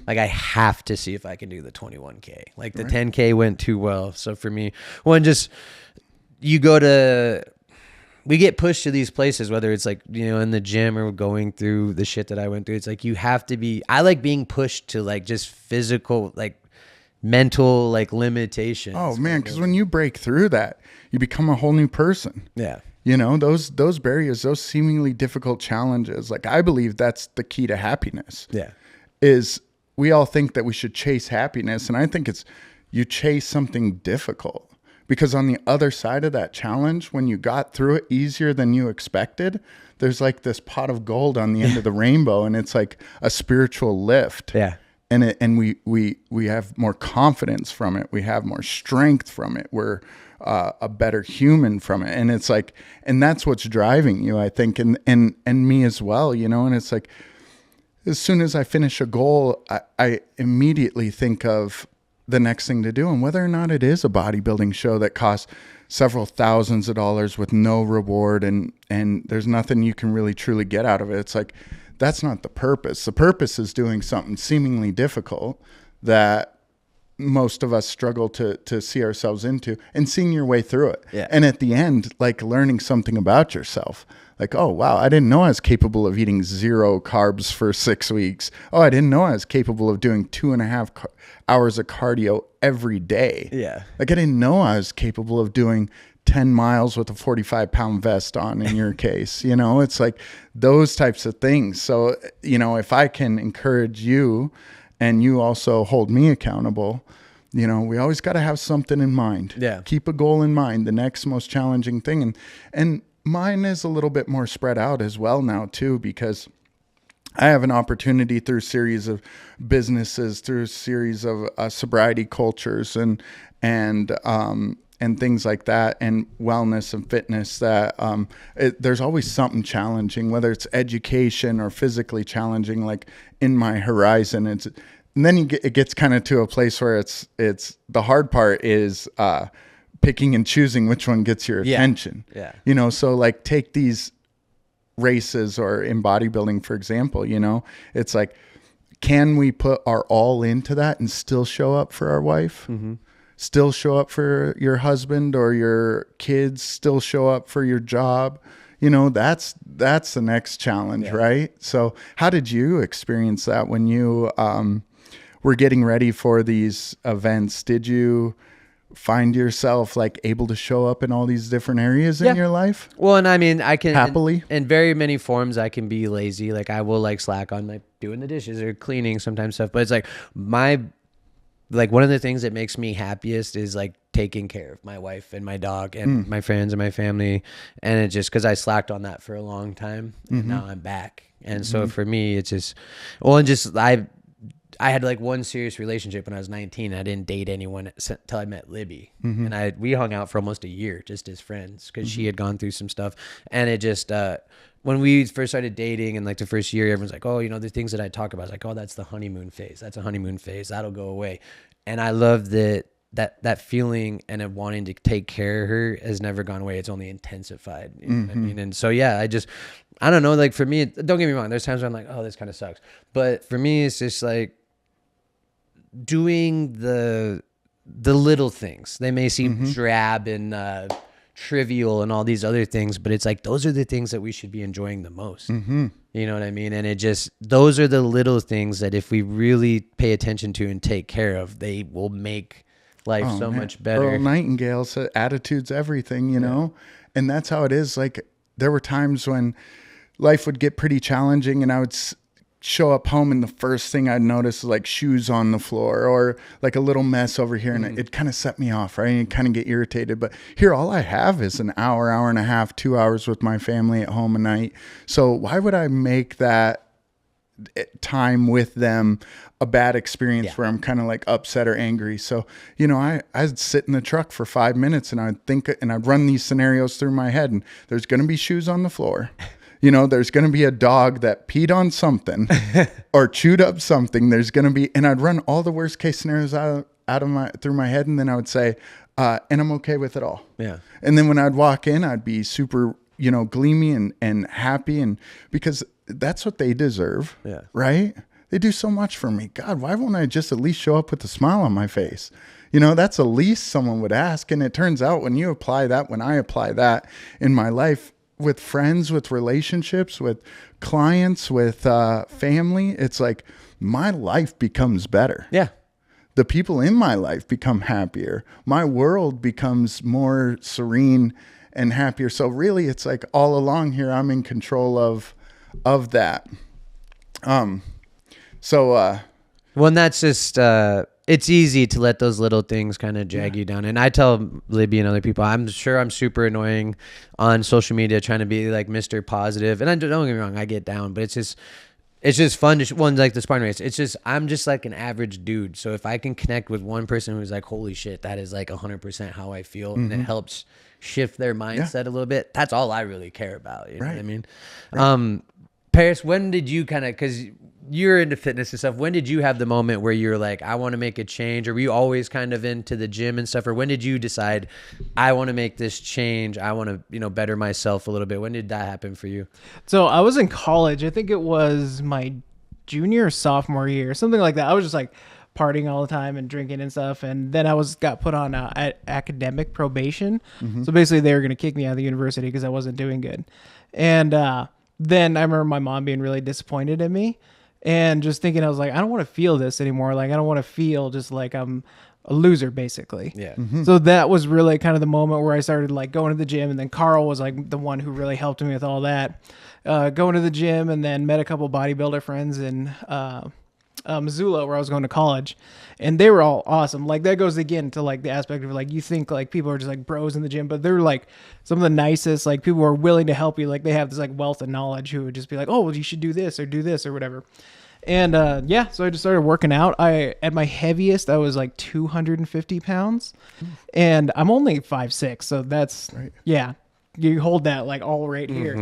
Like I have to see if I can do the 21K. Like the 10K went too well. So for me, we get pushed to these places, whether it's like, you know, in the gym or going through the shit that I went through. It's like, you have to be, I like being pushed to like just physical, like mental, like limitations. Oh man. Cause when you break through that, you become a whole new person. Yeah. You know, those barriers, those seemingly difficult challenges. Like I believe that's the key to happiness. Yeah. Is we all think that we should chase happiness. And I think it's, you chase something difficult. Because on the other side of that challenge, when you got through it easier than you expected, there's like this pot of gold on the end of the rainbow, and it's like a spiritual lift. Yeah. and we have more confidence from it. We have more strength from it. We're a better human from it. And it's like, and that's what's driving you, I think, and me as well, you know. And it's like, as soon as I finish a goal, I immediately think of the next thing to do, and whether or not it is a bodybuilding show that costs several thousands of dollars with no reward, and there's nothing you can really truly get out of it. It's like, that's not the purpose. The purpose is doing something seemingly difficult that most of us struggle to see ourselves into, and seeing your way through it. Yeah. And at the end, like learning something about yourself. Like, oh, wow, I didn't know I was capable of eating 0 carbs for 6 weeks. Oh, I didn't know I was capable of doing 2.5 hours of cardio every day. Yeah. Like, I didn't know I was capable of doing 10 miles with a 45-pound vest on, in your case. You know, it's like those types of things. So, you know, if I can encourage you, and you also hold me accountable, you know, we always got to have something in mind. Yeah. Keep a goal in mind, the next most challenging thing. And mine is a little bit more spread out as well now too, because I have an opportunity through a series of businesses, through a series of sobriety cultures and things like that, and wellness and fitness, that there's always something challenging, whether it's education or physically challenging, like in my horizon. And then it gets kind of to a place where it's the hard part is picking and choosing which one gets your attention. Yeah. You know, so like take these races, or in bodybuilding, for example, you know, it's like, can we put our all into that and still show up for our wife? Mm-hmm. Still show up for your husband or your kids, still show up for your job. You know, that's the next challenge, right? So how did you experience that when you were getting ready for these events? Did you find yourself like able to show up in all these different areas in your life? Well, and I mean, I can happily in very many forms, I can be lazy. Like I will like slack on like doing the dishes or cleaning sometimes stuff, but it's like one of the things that makes me happiest is like taking care of my wife and my dog and my friends and my family. And it just, cause I slacked on that for a long time and now I'm back. And so for me, it's just, well, and just, I had like one serious relationship when I was 19. I didn't date anyone until I met Libby. And we hung out for almost a year just as friends, because she had gone through some stuff. And it just, when we first started dating and like the first year, everyone's like, oh, you know, the things that I talk about, it's like, oh, that's the honeymoon phase. That's a honeymoon phase. That'll go away. And I love that feeling and of wanting to take care of her has never gone away. It's only intensified. You know what I mean? And so, yeah, I don't know, like for me, don't get me wrong. There's times where I'm like, oh, this kind of sucks. But for me, it's just like doing the little things. They may seem drab and trivial and all these other things, but it's like, those are the things that we should be enjoying the most. You know what I mean? And those are the little things that if we really pay attention to and take care of, they will make life much better. Earl Nightingale said, attitude's everything, you know? And that's how it is. Like, there were times when life would get pretty challenging and I would show up home and the first thing I'd notice is like shoes on the floor or like a little mess over here. And it kind of set me off, right? And kind of get irritated. But here, all I have is an hour and a half, 2 hours with my family at home a night. So why would I make that time with them a bad experience where I'm kind of like upset or angry? So, you know, I'd sit in the truck for 5 minutes and I'd think, and I'd run these scenarios through my head, and there's going to be shoes on the floor. You know, there's going to be a dog that peed on something or chewed up something. There's going to be, and I'd run all the worst case scenarios through my head. And then I would say, and I'm okay with it all. Yeah. And then when I'd walk in, I'd be super, you know, gleamy and happy, and because that's what they deserve. Yeah. Right. They do so much for me. God, why won't I just at least show up with a smile on my face? You know, that's the least someone would ask. And it turns out when you apply that, when I apply that in my life, with friends, with relationships, with clients, with family, it's like my life becomes better. Yeah. The people in my life become happier. My world becomes more serene and happier. So really, it's like all along here, I'm in control of that. Well, and that's just, it's easy to let those little things kind of drag you down. And I tell Libby and other people, I'm sure I'm super annoying on social media trying to be like Mr. Positive. And don't get me wrong, I get down, but it's just, It's just fun to one like the Spartan race. It's just I'm just like an average dude. So if I can connect with one person who's like, holy shit, that is like 100% how I feel, and it helps shift their mindset a little bit. That's all I really care about. You know what I mean? Right. Paris, when did you kind of, because you're into fitness and stuff, when did you have the moment where you're like, I want to make a change? Or were you always kind of into the gym and stuff? Or when did you decide, I want to make this change? I want to, you know, better myself a little bit. When did that happen for you? So I was in college. I think it was my junior or sophomore year, something like that. I was just like partying all the time and drinking and stuff. And then I got put on academic probation. So basically they were going to kick me out of the university because I wasn't doing good. And then I remember my mom being really disappointed in me and just thinking, I was like, I don't want to feel this anymore. Like, I don't want to feel just like I'm a loser, basically. Yeah. So that was really kind of the moment where I started like going to the gym, and then Carl was like the one who really helped me with all that. Going to the gym, and then met a couple bodybuilder friends in Missoula, where I was going to college, and they were all awesome. Like, that goes again to like the aspect of like, you think like people are just like bros in the gym, but they're like some of the nicest, like people who are willing to help you. Like, they have this like wealth of knowledge who would just be like, oh, well, you should do this or whatever. And so I just started working out. At my heaviest, I was like 250 pounds, and I'm only 5'6", so that's you hold that like all right here.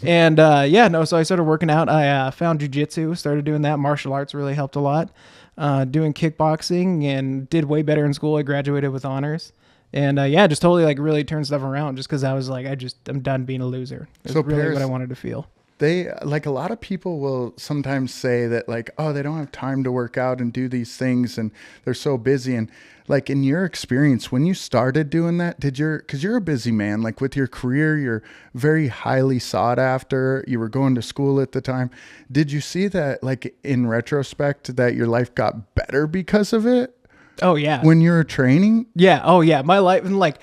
And so I started working out. I found jujitsu, started doing that. Martial arts really helped a lot. Doing kickboxing, and did way better in school. I graduated with honors. And just totally like really turned stuff around, just because I was like, I'm done being a loser. It's really Paris, what I wanted to feel. They like, a lot of people will sometimes say that like, oh, they don't have time to work out and do these things, and they're so busy. And like, in your experience, when you started doing that, because you're a busy man, like with your career, you're very highly sought after, you were going to school at the time. Did you see that like in retrospect that your life got better because of it? Oh yeah. When you were training? Yeah. Oh yeah. My life, and like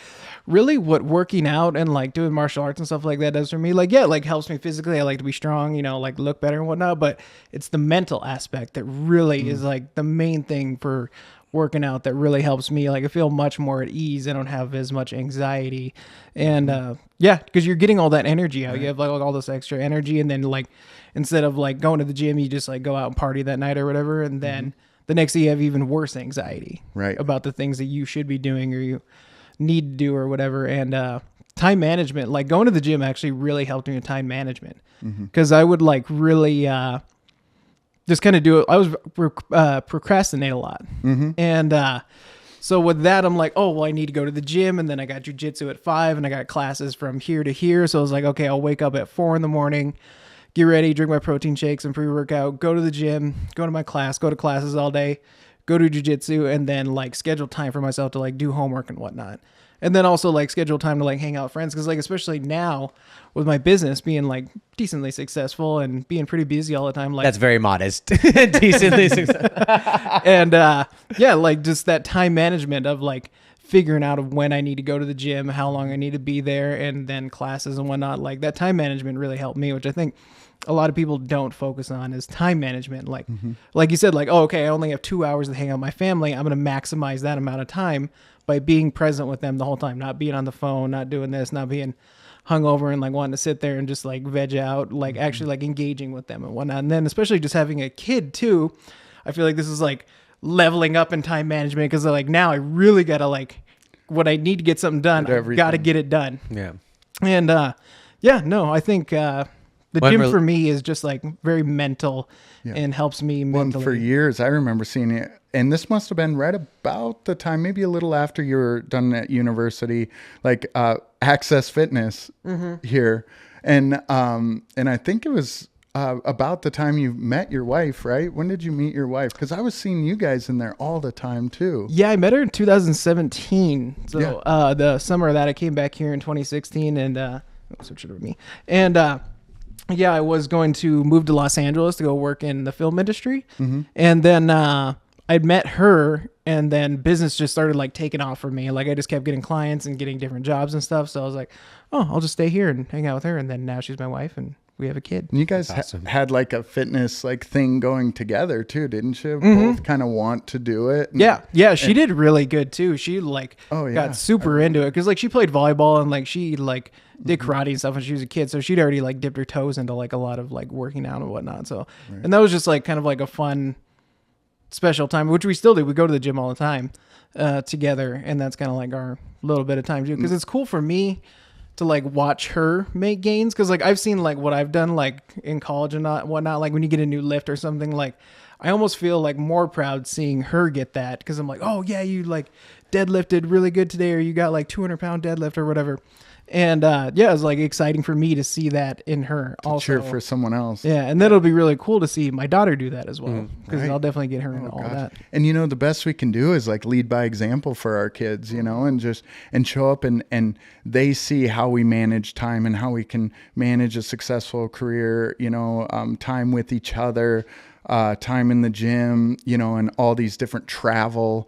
really what working out and like doing martial arts and stuff like that does for me, like, yeah, like helps me physically. I like to be strong, you know, like look better and whatnot, but it's the mental aspect that really is like the main thing for working out that really helps me. Like, I feel much more at ease. I don't have as much anxiety. And because you're getting all that energy out. You have like all this extra energy, and then like instead of like going to the gym, you just like go out and party that night or whatever, and then the next day you have even worse anxiety about the things that you should be doing or you need to do or whatever. And time management, like going to the gym actually really helped me with time management, because I would like really just kind of do it. I was procrastinate a lot. And so with that, I'm like, oh, well, I need to go to the gym. And then I got jujitsu at 5, and I got classes from here to here. So I was like, okay, I'll wake up at 4 a.m, get ready, drink my protein shakes and pre-workout, go to the gym, go to my class, go to classes all day, go to jujitsu, and then like schedule time for myself to like do homework and whatnot. And then also like schedule time to like hang out with friends. Cause like, especially now with my business being like decently successful and being pretty busy all the time. Like, that's very modest. Decently successful. And like just that time management of like figuring out of when I need to go to the gym, how long I need to be there, and then classes and whatnot. Like, that time management really helped me, which I think a lot of people don't focus on, is time management. Like, like you said, like, oh, okay, I only have 2 hours to hang out with my family. I'm going to maximize that amount of time by being present with them the whole time, not being on the phone, not doing this, not being hungover and like wanting to sit there and just like veg out, like actually like engaging with them and whatnot. And then especially just having a kid too, I feel like this is like leveling up in time management, because like now I really got to like, when I need to get something done, I've got to get it done. Yeah. And I think the gym for me is just like very mental and helps me mentally. For years, I remember seeing it, and this must have been right about the time, maybe a little after you were done at university, like Access Fitness here. And I think it was about the time you met your wife, right? When did you meet your wife? Because I was seeing you guys in there all the time too. Yeah, I met her in 2017. So the summer of that, I came back here in 2016, and switch it over me. And I was going to move to Los Angeles to go work in the film industry. And then I'd met her, and then business just started like taking off for me. Like, I just kept getting clients and getting different jobs and stuff. So I was like, oh, I'll just stay here and hang out with her. And then now she's my wife, and we have a kid. And you guys Awesome. had like a fitness like thing going together too, didn't you? Both kind of want to do it. And, Yeah, she did really good too. She like Oh, yeah. got super into it because like she played volleyball and like she like did karate and stuff when she was a kid. So she'd already like dipped her toes into like a lot of like working out and whatnot. So and that was just like kind of like a fun special time, which we still do. We go to the gym all the time together, and that's kind of like our little bit of time too. Because it's cool for me to like watch her make gains, because like I've seen like what I've done like in college and whatnot, like when you get a new lift or something, like I almost feel like more proud seeing her get that, because I'm like, oh yeah, you like deadlifted really good today, or you got like 200-pound deadlift or whatever. And yeah, it was like exciting for me to see that in her also. cheer for someone else. Yeah, and that'll be really cool to see my daughter do that as well, because Right. I'll definitely get her into all Gosh. that. And you know, the best we can do is like lead by example for our kids, you know, and just and show up and they see how we manage time and how we can manage a successful career, you know, time with each other, time in the gym, you know, and all these different travel,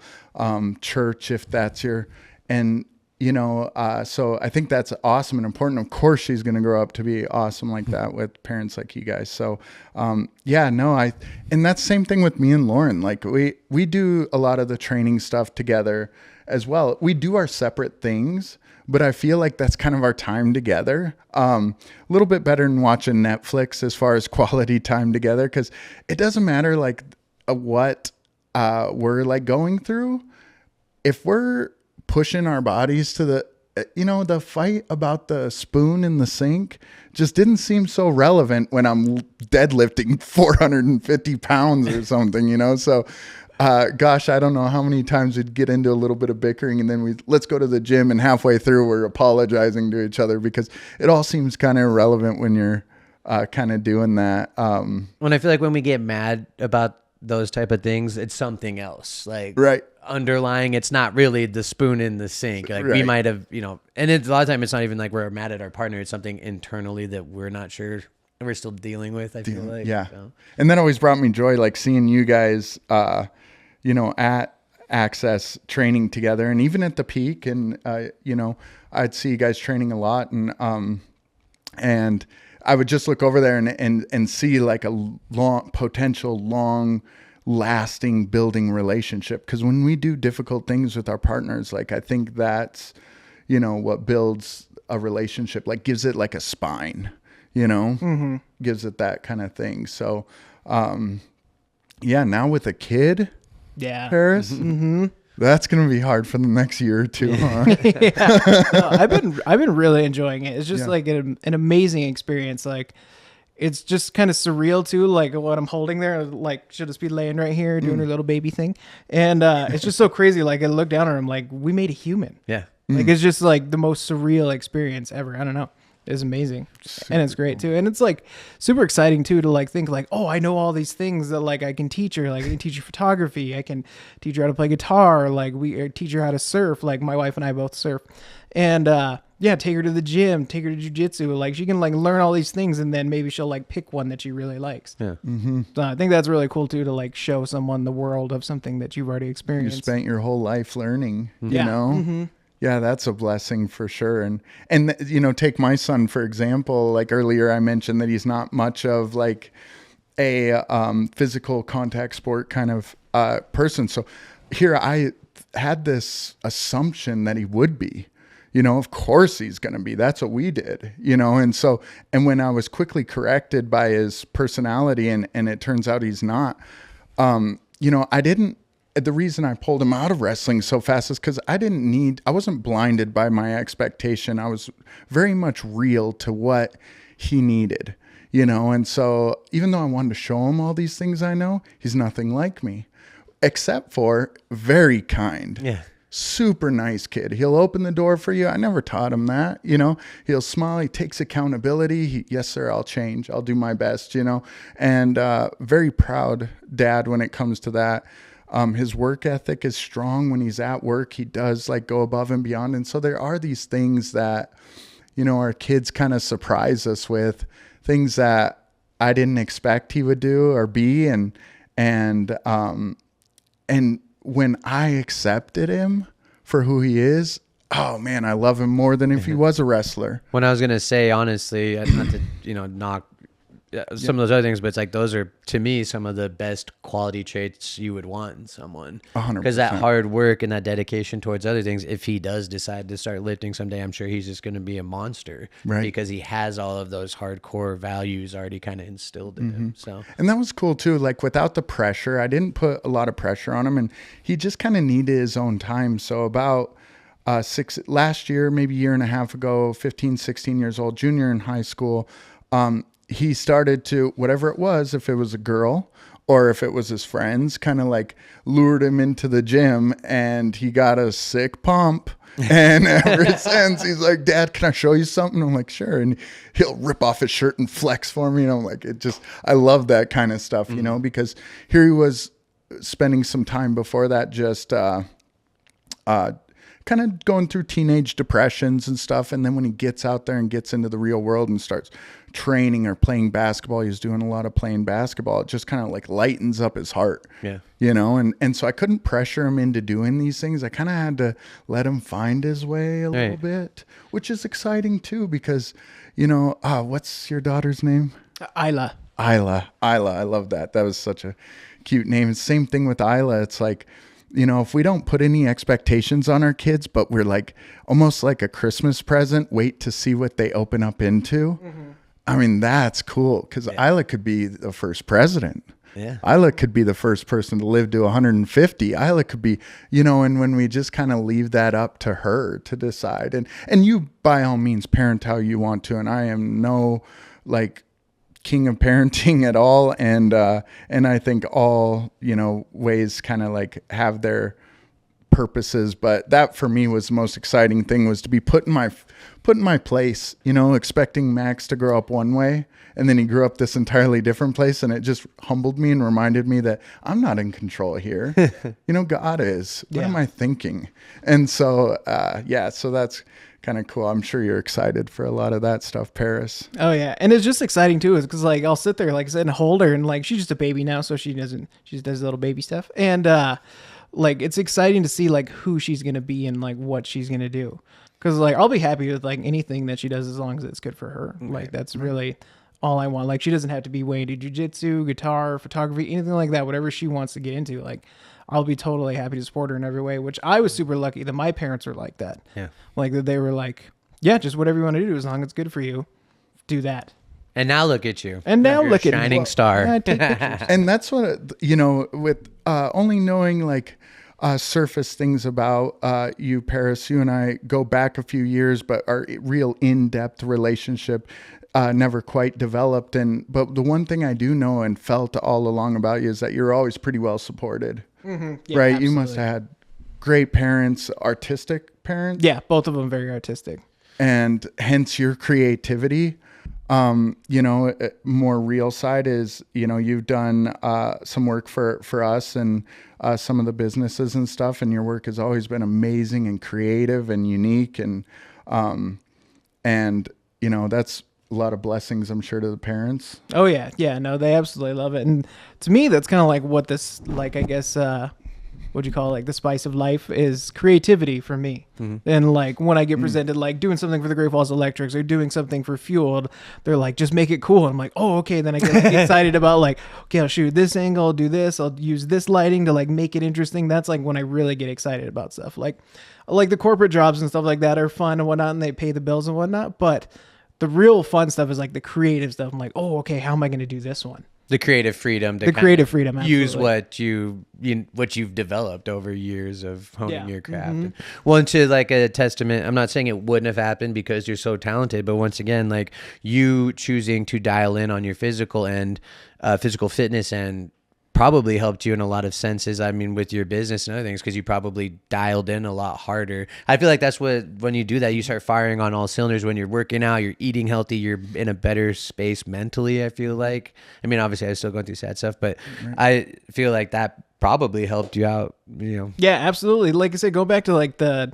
church, if that's your, and you know, so I think that's awesome and important. Of course, she's going to grow up to be awesome like that with parents like you guys. So, yeah, no, and that's the same thing with me and Lauren. Like we do a lot of the training stuff together as well. We do our separate things, but I feel like that's kind of our time together. A little bit better than watching Netflix as far as quality time together, because it doesn't matter like what we're like going through. If we're pushing our bodies to the, you know, the fight about the spoon in the sink just didn't seem so relevant when I'm deadlifting 450 pounds or something, you know? So, gosh, I don't know how many times we'd get into a little bit of bickering and then let's go to the gym, and halfway through we're apologizing to each other because it all seems kind of irrelevant when you're kind of doing that. When I feel like when we get mad about those type of things, it's something else. Like Right. underlying, it's not really the spoon in the sink. Like we Right. might have, you know, and it's a lot of time it's not even like we're mad at our partner. It's something internally that we're not sure we're still dealing with. I feel like, Yeah. so. And that always brought me joy, like seeing you guys, you know, at Access training together, and even at the peak. And, you know, I'd see you guys training a lot, and I would just look over there and see like a long lasting building relationship. Cause when we do difficult things with our partners, like I think that's, you know, what builds a relationship, like gives it like a spine, you know, gives it that kind of thing. So, yeah, now with a kid, Yeah. Paris, that's going to be hard for the next year or two, huh? No, I've been really enjoying it. It's just like an amazing experience. Like it's just kind of surreal too. Like what I'm holding there, like she'll just be laying right here doing her little baby thing, and it's just so crazy. Like I look down at her, I'm like, we made a human. Yeah. Like it's just like the most surreal experience ever. I don't know. It's amazing. And it's great too. And it's like super exciting too to like think like, oh, I know all these things that like I can teach her. Like I can teach her photography. I can teach her how to play guitar. Like we teach her how to surf. Like my wife and I both surf. And yeah, take her to the gym, take her to jujitsu. Like she can like learn all these things, and then maybe she'll like pick one that she really likes. Yeah. So I think that's really cool too, to like show someone the world of something that you've already You experienced. spent your whole life learning, you Yeah. know? Yeah, that's a blessing for sure. And you know, take my son, for example, like earlier I mentioned that he's not much of like a physical contact sport kind of person. So here I had this assumption that he would be, you know, of course he's going to be, that's what we did, you know? And so, and when I was quickly corrected by his personality and it turns out he's not, you know, the reason I pulled him out of wrestling so fast is because I wasn't blinded by my expectation. I was very much real to what he needed, you know? And so even though I wanted to show him all these things I know, he's nothing like me, except for very kind. Yeah. Super nice kid. He'll open the door for you. I never taught him that, you know, he'll smile. He takes accountability. Yes, sir. I'll change. I'll do my best, you know, and very proud dad when it comes to that. His work ethic is strong. When he's at work, he does like go above and beyond. And so there are these things that, you know, our kids kind of surprise us with, things that I didn't expect he would do or be. And when I accepted him for who he is, oh man, I love him more than if he was a wrestler. When I was going to say, honestly, not to, you know, knock some of those other things, but it's like those are to me some of the best quality traits you would want in someone. 100%. Because that hard work and that dedication towards other things, if he does decide to start lifting someday, I'm sure he's just going to be a monster, Right. Because he has all of those hardcore values already kind of instilled in him. So, And that was cool too. Like without the pressure, I didn't put a lot of pressure on him, and he just kind of needed his own time. So about last year, maybe a year and a half ago, 15, 16 years old, junior in high school, he started to, whatever it was, if it was a girl or if it was his friends, kind of like lured him into the gym, and he got a sick pump. And ever since, he's like, Dad, can I show you something? I'm like, sure. And he'll rip off his shirt and flex for me. And I'm like, I love that kind of stuff, you know, because here he was spending some time before that, just, kind of going through teenage depressions and stuff. And then when he gets out there and gets into the real world and starts training or playing basketball, he's doing a lot of playing basketball. It just kind of like lightens up his heart, you know? And so I couldn't pressure him into doing these things. I kind of had to let him find his way a little bit, which is exciting too, because, you know, what's your daughter's name? Isla. I love that. That was such a cute name. Same thing with Isla. It's like, you know, if we don't put any expectations on our kids, but we're like almost like a Christmas present, wait to see what they open up into. I mean, that's cool, because Isla could be the first president. Yeah. Isla could be the first person to live to 150. Isla could be, you know, and when we just kind of leave that up to her to decide, and you by all means parent how you want to. And I am no like king of parenting at all. And I think all, you know, ways kind of like have their purposes, but that for me was the most exciting thing, was to be put in my place, you know, expecting Max to grow up one way, and then he grew up this entirely different place, and it just humbled me and reminded me that I'm not in control here. You know, God is. What am I thinking? And so so that's kind of cool. I'm sure you're excited for a lot of that stuff, Paris. Oh yeah, and it's just exciting too, is because like I'll sit there, like I said, and hold her, and like she's just a baby now, so she just does little baby stuff, and like it's exciting to see like who she's gonna be and like what she's gonna do, because like I'll be happy with like anything that she does as long as it's good for her. Like that's really all I want. Like she doesn't have to be way into jiu-jitsu, guitar, photography, anything like that. Whatever she wants to get into, like I'll be totally happy to support her in every way, which I was super lucky that my parents were like that. Yeah. Like that they were like, yeah, just whatever you want to do, as long as it's good for you, do that. And now look at you. And now You're look a at me. shining star. I take pictures. And that's what, you know, with only knowing like surface things about you, Paris, you and I go back a few years, but our real in-depth relationship never quite developed. But the one thing I do know and felt all along about you is that you're always pretty well supported. Yeah, right? Absolutely. You must have had great parents, artistic parents. Yeah, both of them very artistic. And hence your creativity. You know, more real side is, you know, you've done some work for us and some of the businesses and stuff, and your work has always been amazing and creative and unique, and you know, that's a lot of blessings, I'm sure, to the parents. Oh yeah, no, they absolutely love it, and to me, that's kind of like what this, like, I guess, what'd you call it, like the spice of life is creativity for me. And like when I get presented like doing something for the Great Falls Electrics or doing something for Fueled, they're like, just make it cool. And I'm like, oh, okay. Then I get like, excited about like, okay, I'll shoot this angle, I'll do this, I'll use this lighting to like make it interesting. That's like when I really get excited about stuff. Like the corporate jobs and stuff like that are fun and whatnot, and they pay the bills and whatnot. But the real fun stuff is like the creative stuff. I'm like, oh, okay, how am I going to do this one? The creative freedom to use what you've developed over years of honing your craft. Well, and to like a testament, I'm not saying it wouldn't have happened because you're so talented, but once again, like you choosing to dial in on your physical and physical fitness and probably helped you in a lot of senses. I mean, with your business and other things, because you probably dialed in a lot harder. I feel like that's when you do that, you start firing on all cylinders. When you're working out, you're eating healthy, you're in a better space mentally, I feel like. I mean, obviously I was still going through sad stuff, but I feel like that probably helped you out, Yeah, absolutely. Like I said, go back to like the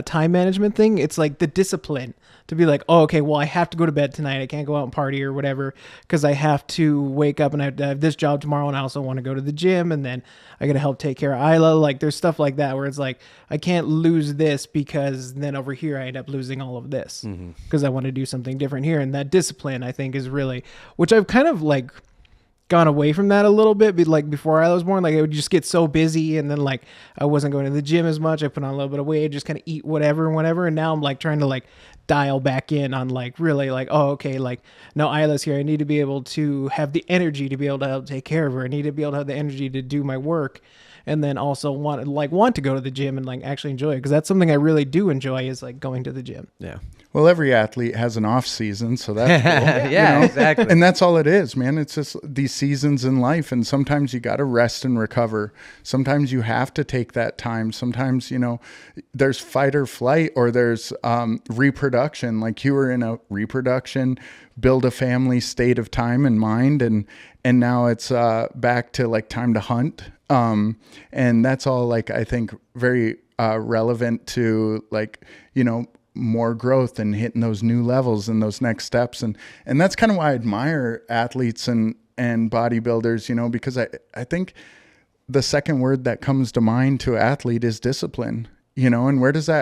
time management thing. It's like the discipline to be like, oh, okay, well, I have to go to bed tonight. I can't go out and party or whatever because I have to wake up and I have this job tomorrow, and I also want to go to the gym, and then I got to help take care of Isla. Like there's stuff like that where it's like I can't lose this because then over here I end up losing all of this because I want to do something different here. And that discipline, I think, is really, which I've kind of like gone away from that a little bit, but like before I was born, like I would just get so busy, and then like I wasn't going to the gym as much. I put on a little bit of weight, just kind of eat whatever and whatever. And now I'm like trying to like dial back in on like really like, oh, okay, like no, Isla's here. I need to be able to have the energy to be able to help take care of her. I need to be able to have the energy to do my work, and then also want to go to the gym and like actually enjoy it, because that's something I really do enjoy, is like going to the gym. Yeah. Well, every athlete has an off season, so that's cool. Yeah, exactly. And that's all it is, man. It's just these seasons in life, and sometimes you got to rest and recover. Sometimes you have to take that time. Sometimes, there's fight or flight, or there's reproduction. Like you were in a reproduction, build a family state of time and mind, and now it's back to like time to hunt. And that's all like I think very relevant to like, more growth and hitting those new levels and those next steps. And that's kind of why I admire athletes and bodybuilders, because I think the second word that comes to mind to athlete is discipline, and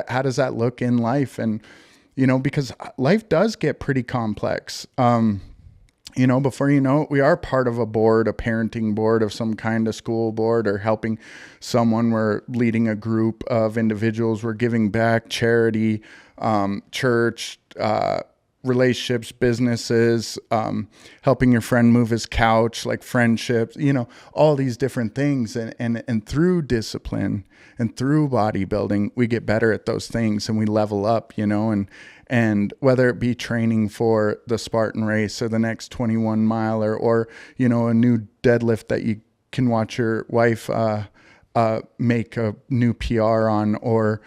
how does that look in life? And, because life does get pretty complex. Before you know it, we are part of a board, a parenting board of some kind, of school board, or helping someone. We're leading a group of individuals. We're giving back, charity, church, relationships, businesses, helping your friend move his couch, like friendships, all these different things. And through discipline and through bodybuilding, we get better at those things and we level up, and whether it be training for the Spartan race or the next 21 miler, or, a new deadlift that you can watch your wife make a new PR on, or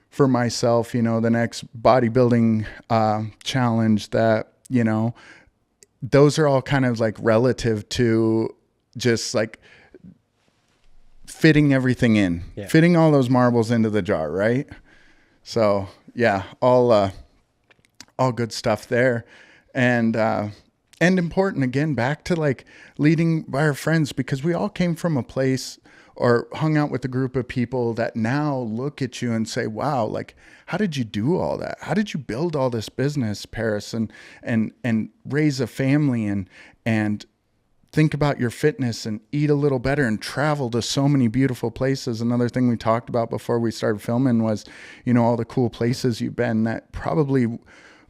for myself, the next bodybuilding challenge that, those are all kind of like relative to just like fitting everything in, fitting all those marbles into the jar, right? So yeah, all good stuff there. And important, again, back to like leading by our friends, because we all came from a place or hung out with a group of people that now look at you and say, wow, like, how did you do all that? How did you build all this business, Paris, and raise a family and think about your fitness and eat a little better and travel to so many beautiful places? Another thing we talked about before we started filming was, all the cool places you've been that probably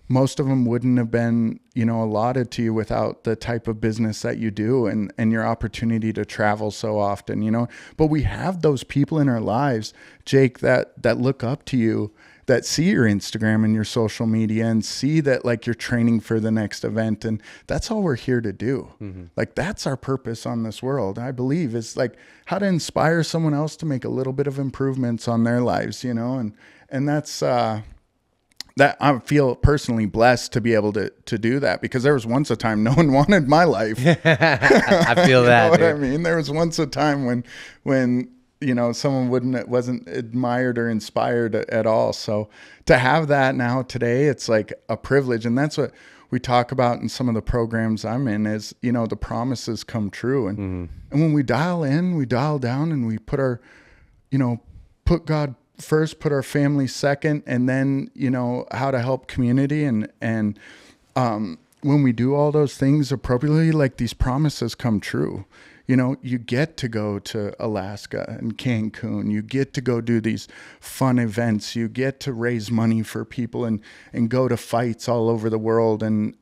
most of them wouldn't have been, allotted to you without the type of business that you do and your opportunity to travel so often, But we have those people in our lives, Jake, that look up to you, that see your Instagram and your social media and see that like you're training for the next event. And that's all we're here to do. Mm-hmm. Like that's our purpose on this world, I believe, is like how to inspire someone else to make a little bit of improvements on their lives, and that's, that I feel personally blessed to be able to do that, because there was once a time no one wanted my life. I feel that. You know what I mean? There was once a time when someone wasn't admired or inspired at all. So to have that now today, it's like a privilege. And that's what we talk about in some of the programs I'm in is, the promises come true. And when we dial in, we dial down, and we put our, put God first, put our family second, and then, how to help community. And when we do all those things appropriately, like these promises come true. You get to go to Alaska and Cancun. You get to go do these fun events. You get to raise money for people and go to fights all over the world and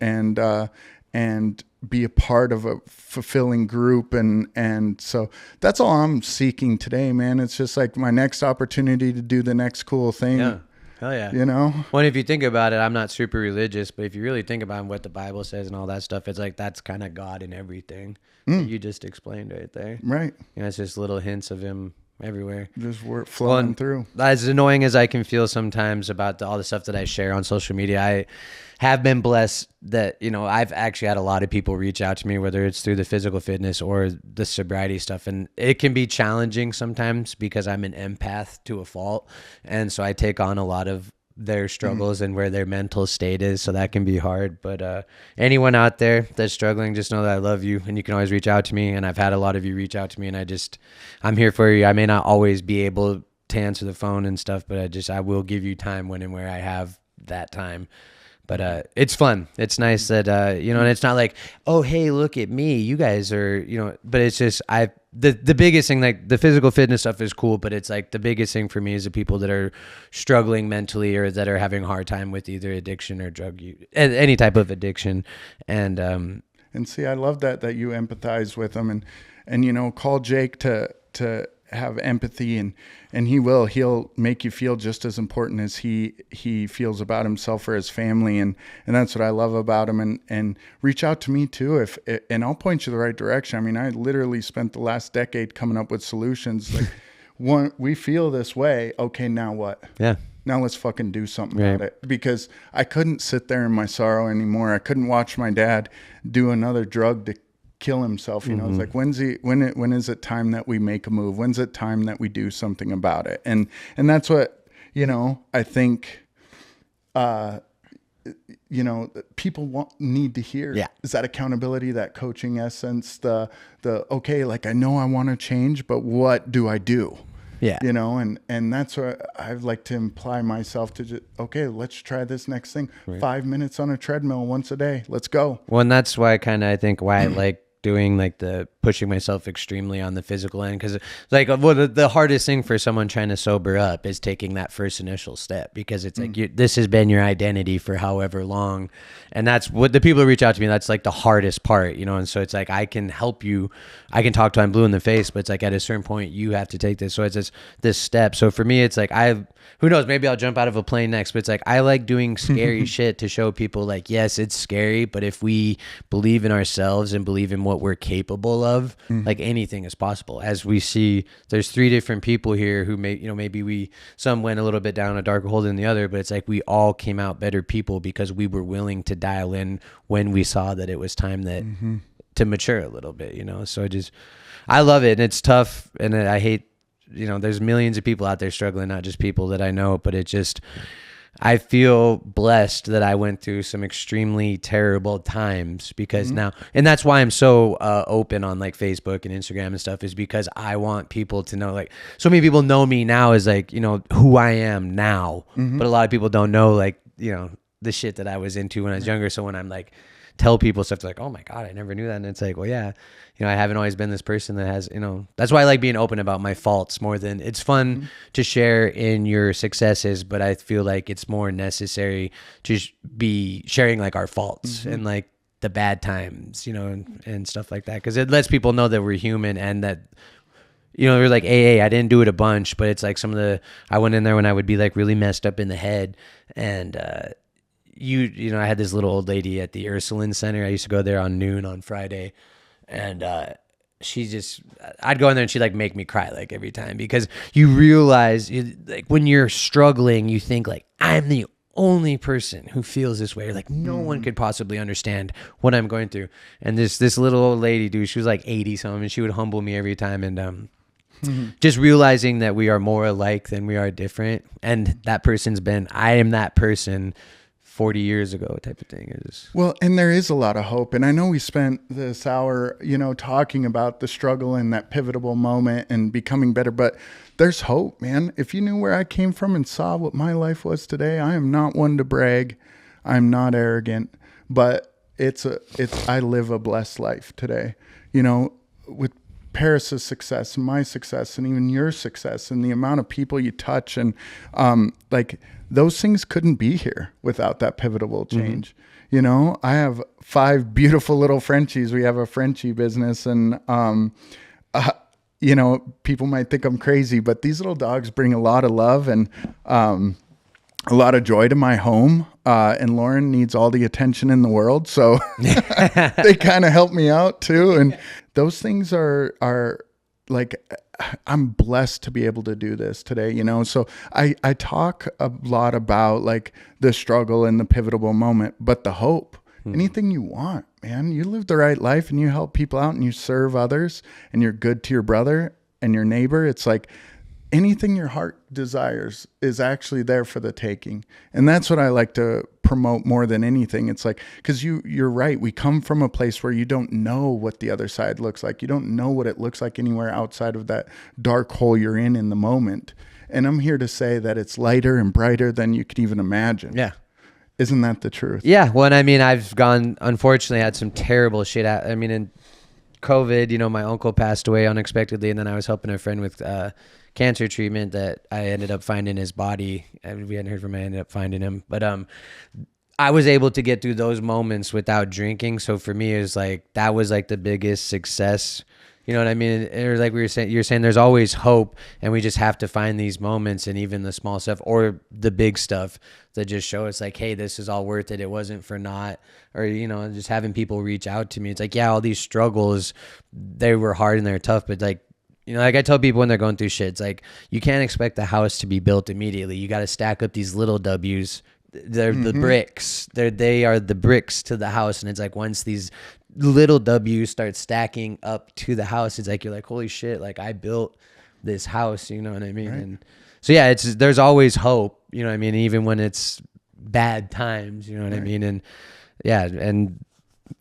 be a part of a fulfilling group. And so that's all I'm seeking today, man. It's just like my next opportunity to do the next cool thing. Yeah. Hell yeah. Well, if you think about it, I'm not super religious, but if you really think about what the Bible says and all that stuff, it's like that's kind of God in everything that you just explained right there. Right. It's just little hints of him everywhere. Just flowing through. As annoying as I can feel sometimes about all the stuff that I share on social media, I have been blessed that, you know, I've actually had a lot of people reach out to me, whether it's through the physical fitness or the sobriety stuff. And it can be challenging sometimes because I'm an empath to a fault. And so I take on a lot of their struggles and where their mental state is. So that can be hard. But anyone out there that's struggling, just know that I love you and you can always reach out to me. And I've had a lot of you reach out to me, and I'm here for you. I may not always be able to answer the phone and stuff, but I will give you time when and where I have that time. But it's fun. It's nice that, you know, and it's not like, oh, hey, look at me. You guys are, you know, but it's just, the biggest thing, like the physical fitness stuff is cool, but it's like the biggest thing for me is the people that are struggling mentally or that are having a hard time with either addiction or drug use, any type of addiction. And see, I love that you empathize with them and, you know, call Jake to have empathy and he'll make you feel just as important as he feels about himself or his family. And that's what I love about him, and reach out to me too. And I'll point you the right direction. I mean, I literally spent the last decade coming up with solutions. Like we feel this way. Okay. Now what? Yeah. Now let's fucking do something about it, because I couldn't sit there in my sorrow anymore. I couldn't watch my dad do another drug to kill himself. You know, it's like, when is it time that we make a move? When's it time that we do something about it? And that's what, you know, I think, you know, people need to hear. Yeah. Is that accountability, that coaching essence, the okay, like I know I want to change, but what do I do? Yeah. You know, and that's what I'd like to imply myself to just, okay, let's try this next thing. 5 minutes on a treadmill once a day. Let's go. Well, and that's why I like doing like the pushing myself extremely on the physical end, because like the hardest thing for someone trying to sober up is taking that first initial step, because it's like this has been your identity for however long, and that's what the people who reach out to me, that's like the hardest part, you know. And so it's like, I can help you, I can talk to I'm blue in the face, but it's like at a certain point you have to take this. So it's this step. So for me, it's like who knows, maybe I'll jump out of a plane next, but it's like I like doing scary shit to show people like, yes, it's scary, but if we believe in ourselves and believe in what we're capable of, like anything is possible. As we see, there's 3 different people here who maybe some went a little bit down a darker hole than the other, but it's like we all came out better people because we were willing to dial in when we saw that it was time that to mature a little bit, you know. So I love it, and it's tough, and I hate, you know, there's millions of people out there struggling, not just people that I know, but I feel blessed that I went through some extremely terrible times, because now, and that's why I'm so open on like Facebook and Instagram and stuff, is because I want people to know, like, so many people know me now as like, you know, who I am now, but a lot of people don't know, like, you know, the shit that I was into when I was younger. So when I'm like, tell people stuff, they're like, oh my God, I never knew that. And it's like, well, yeah, you know, I haven't always been this person that has, you know, that's why I like being open about my faults more than it's fun to share in your successes, but I feel like it's more necessary to be sharing like our faults and like the bad times, you know, and stuff like that. Cause it lets people know that we're human, and that, you know, they're like, I didn't do it a bunch, but it's like I went in there when I would be like really messed up in the head, and, you know, I had this little old lady at the Ursuline Center. I used to go there on noon on Friday, and I'd go in there and she'd like make me cry like every time, because you realize like when you're struggling, you think like, I'm the only person who feels this way. Like no one could possibly understand what I'm going through. And this little old lady, dude, she was like 80 something, and she would humble me every time. And just realizing that we are more alike than we are different, and that person's I am that person 40 years ago type of thing is. Well, and there is a lot of hope. And I know we spent this hour, you know, talking about the struggle and that pivotal moment and becoming better, but there's hope, man. If you knew where I came from and saw what my life was today, I am not one to brag. I'm not arrogant, but I live a blessed life today, you know, with Paris's success, my success, and even your success, and the amount of people you touch, and like those things couldn't be here without that pivotal change. You know, I have 5 beautiful little Frenchies. We have a Frenchie business, and you know, people might think I'm crazy, but these little dogs bring a lot of love and a lot of joy to my home. And Lauren needs all the attention in the world, so they kind of help me out too. And those things are like, I'm blessed to be able to do this today, you know? So I talk a lot about like the struggle and the pivotal moment, but the hope, anything you want, man, you live the right life and you help people out and you serve others and you're good to your brother and your neighbor. It's like anything your heart desires is actually there for the taking. And that's what I like to promote more than anything. It's like, because you're right. We come from a place where you don't know what the other side looks like. You don't know what it looks like anywhere outside of that dark hole you're in the moment. And I'm here to say that it's lighter and brighter than you could even imagine. Yeah. Isn't that the truth? Yeah. Well, and I mean, unfortunately, had some terrible shit. I mean, in COVID, you know, my uncle passed away unexpectedly, and then I was helping a friend with cancer treatment that I ended up finding his body. We hadn't heard from him. I ended up finding him. But I was able to get through those moments without drinking. So for me, it was like, that was like the biggest success. You know what I mean? Or like you're saying there's always hope, and we just have to find these moments, and even the small stuff or the big stuff that just show us like, hey, this is all worth it. It wasn't for naught. Or, you know, just having people reach out to me. It's like, yeah, all these struggles, they were hard and they're tough, but like, you know, like I tell people when they're going through shit, it's like, you can't expect the house to be built immediately. You got to stack up these little W's. They're the bricks. They are the bricks to the house. And it's like, once these little W's start stacking up to the house, it's like, you're like, holy shit, like I built this house, you know what I mean? Right. And so, yeah, there's always hope, you know what I mean? Even when it's bad times, you know what I mean? And yeah. And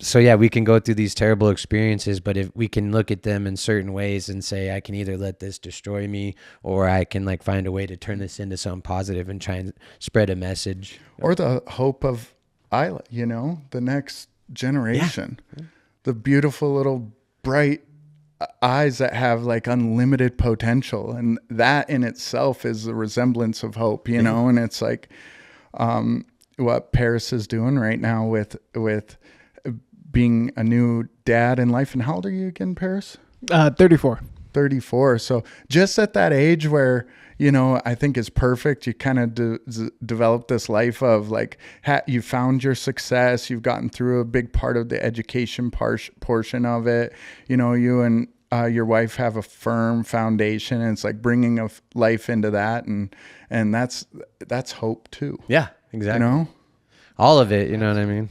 so, yeah, we can go through these terrible experiences, but if we can look at them in certain ways and say, I can either let this destroy me, or I can like find a way to turn this into something positive and try and spread a message. Or the hope of Isla, you know, the next generation, the beautiful little bright eyes that have like unlimited potential. And that in itself is a resemblance of hope, you know? And it's like, what Paris is doing right now with being a new dad in life. And how old are you again, Paris? 34. 34. So just at that age where, you know, I think is perfect. You kind of develop this life of like, you found your success. You've gotten through a big part of the education portion of it. You know, you and your wife have a firm foundation, and it's like bringing a life into that. And that's hope too. Yeah, exactly. You know, all of it, you know what I mean?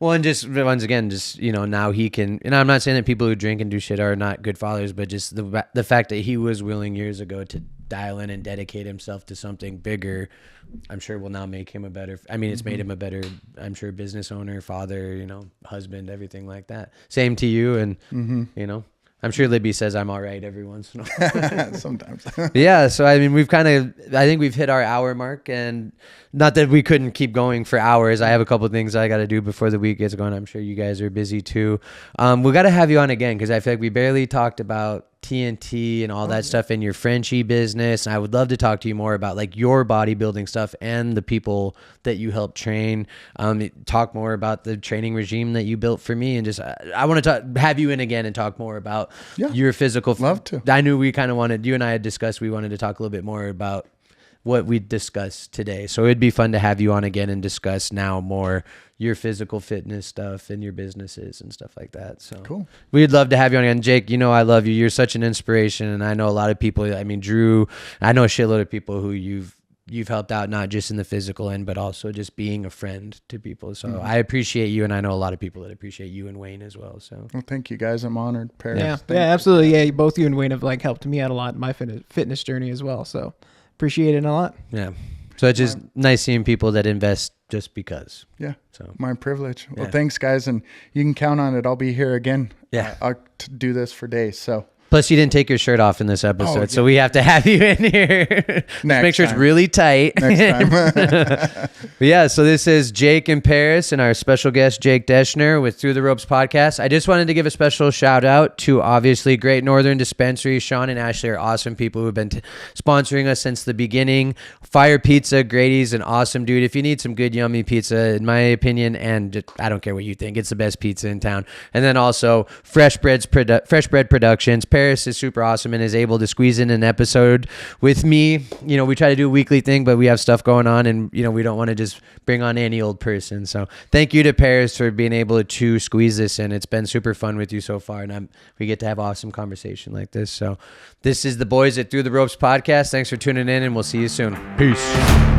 Well, and just once again, just, you know, now he can, and I'm not saying that people who drink and do shit are not good fathers, but just the fact that he was willing years ago to dial in and dedicate himself to something bigger, I'm sure will now make him a better, I mean, it's made him a better, I'm sure, business owner, father, you know, husband, everything like that. Same to you. And, you know, I'm sure Libby says I'm all right every once in a while. Sometimes. Yeah. So, I mean, I think we've hit our hour mark, and not that we couldn't keep going for hours. I have a couple of things I got to do before the week gets going. I'm sure you guys are busy too. We got to have you on again, because I feel like we barely talked about TNT and all that stuff in your Frenchie business. And I would love to talk to you more about like your bodybuilding stuff and the people that you help train. Talk more about the training regime that you built for me, and just I want to have you in again and talk more about your physical. Love to. I knew we kind of wanted, you and I had discussed, we wanted to talk a little bit more about what we discussed today. So it'd be fun to have you on again and discuss now more your physical fitness stuff and your businesses and stuff like that. So cool. We'd love to have you on again. Jake, you know, I love you. You're such an inspiration. And I know a lot of people, I mean, Drew, I know a shitload of people who you've helped out, not just in the physical end, but also just being a friend to people. So I appreciate you. And I know a lot of people that appreciate you and Wayne as well. So thank you guys. I'm honored, Paris. Yeah, absolutely. Yeah. Both you and Wayne have like helped me out a lot in my fitness journey as well. So appreciate it a lot. Yeah. So it's just nice seeing people that invest just because. Yeah. So my privilege. Well, thanks guys. And you can count on it. I'll be here again. Yeah. I'll do this for days. So. Plus, you didn't take your shirt off in this episode, so we have to have you in here. Make sure it's really tight. Next time. But yeah, so this is Jake in Paris and our special guest, Jake Deshner with Through the Ropes podcast. I just wanted to give a special shout out to obviously Great Northern Dispensary. Sean and Ashley are awesome people who have been sponsoring us since the beginning. Fire Pizza, Grady's an awesome dude. If you need some good, yummy pizza, in my opinion, and just, I don't care what you think, it's the best pizza in town. And then also Fresh Bread Productions, Paris is super awesome and is able to squeeze in an episode with me. You know, we try to do a weekly thing, but we have stuff going on, and you know, we don't want to just bring on any old person. So thank you to Paris for being able to squeeze this in. It's been super fun with you so far, and we get to have awesome conversation like this. So this is the boys at Through the Ropes podcast. Thanks for tuning in, and we'll see you soon. Peace.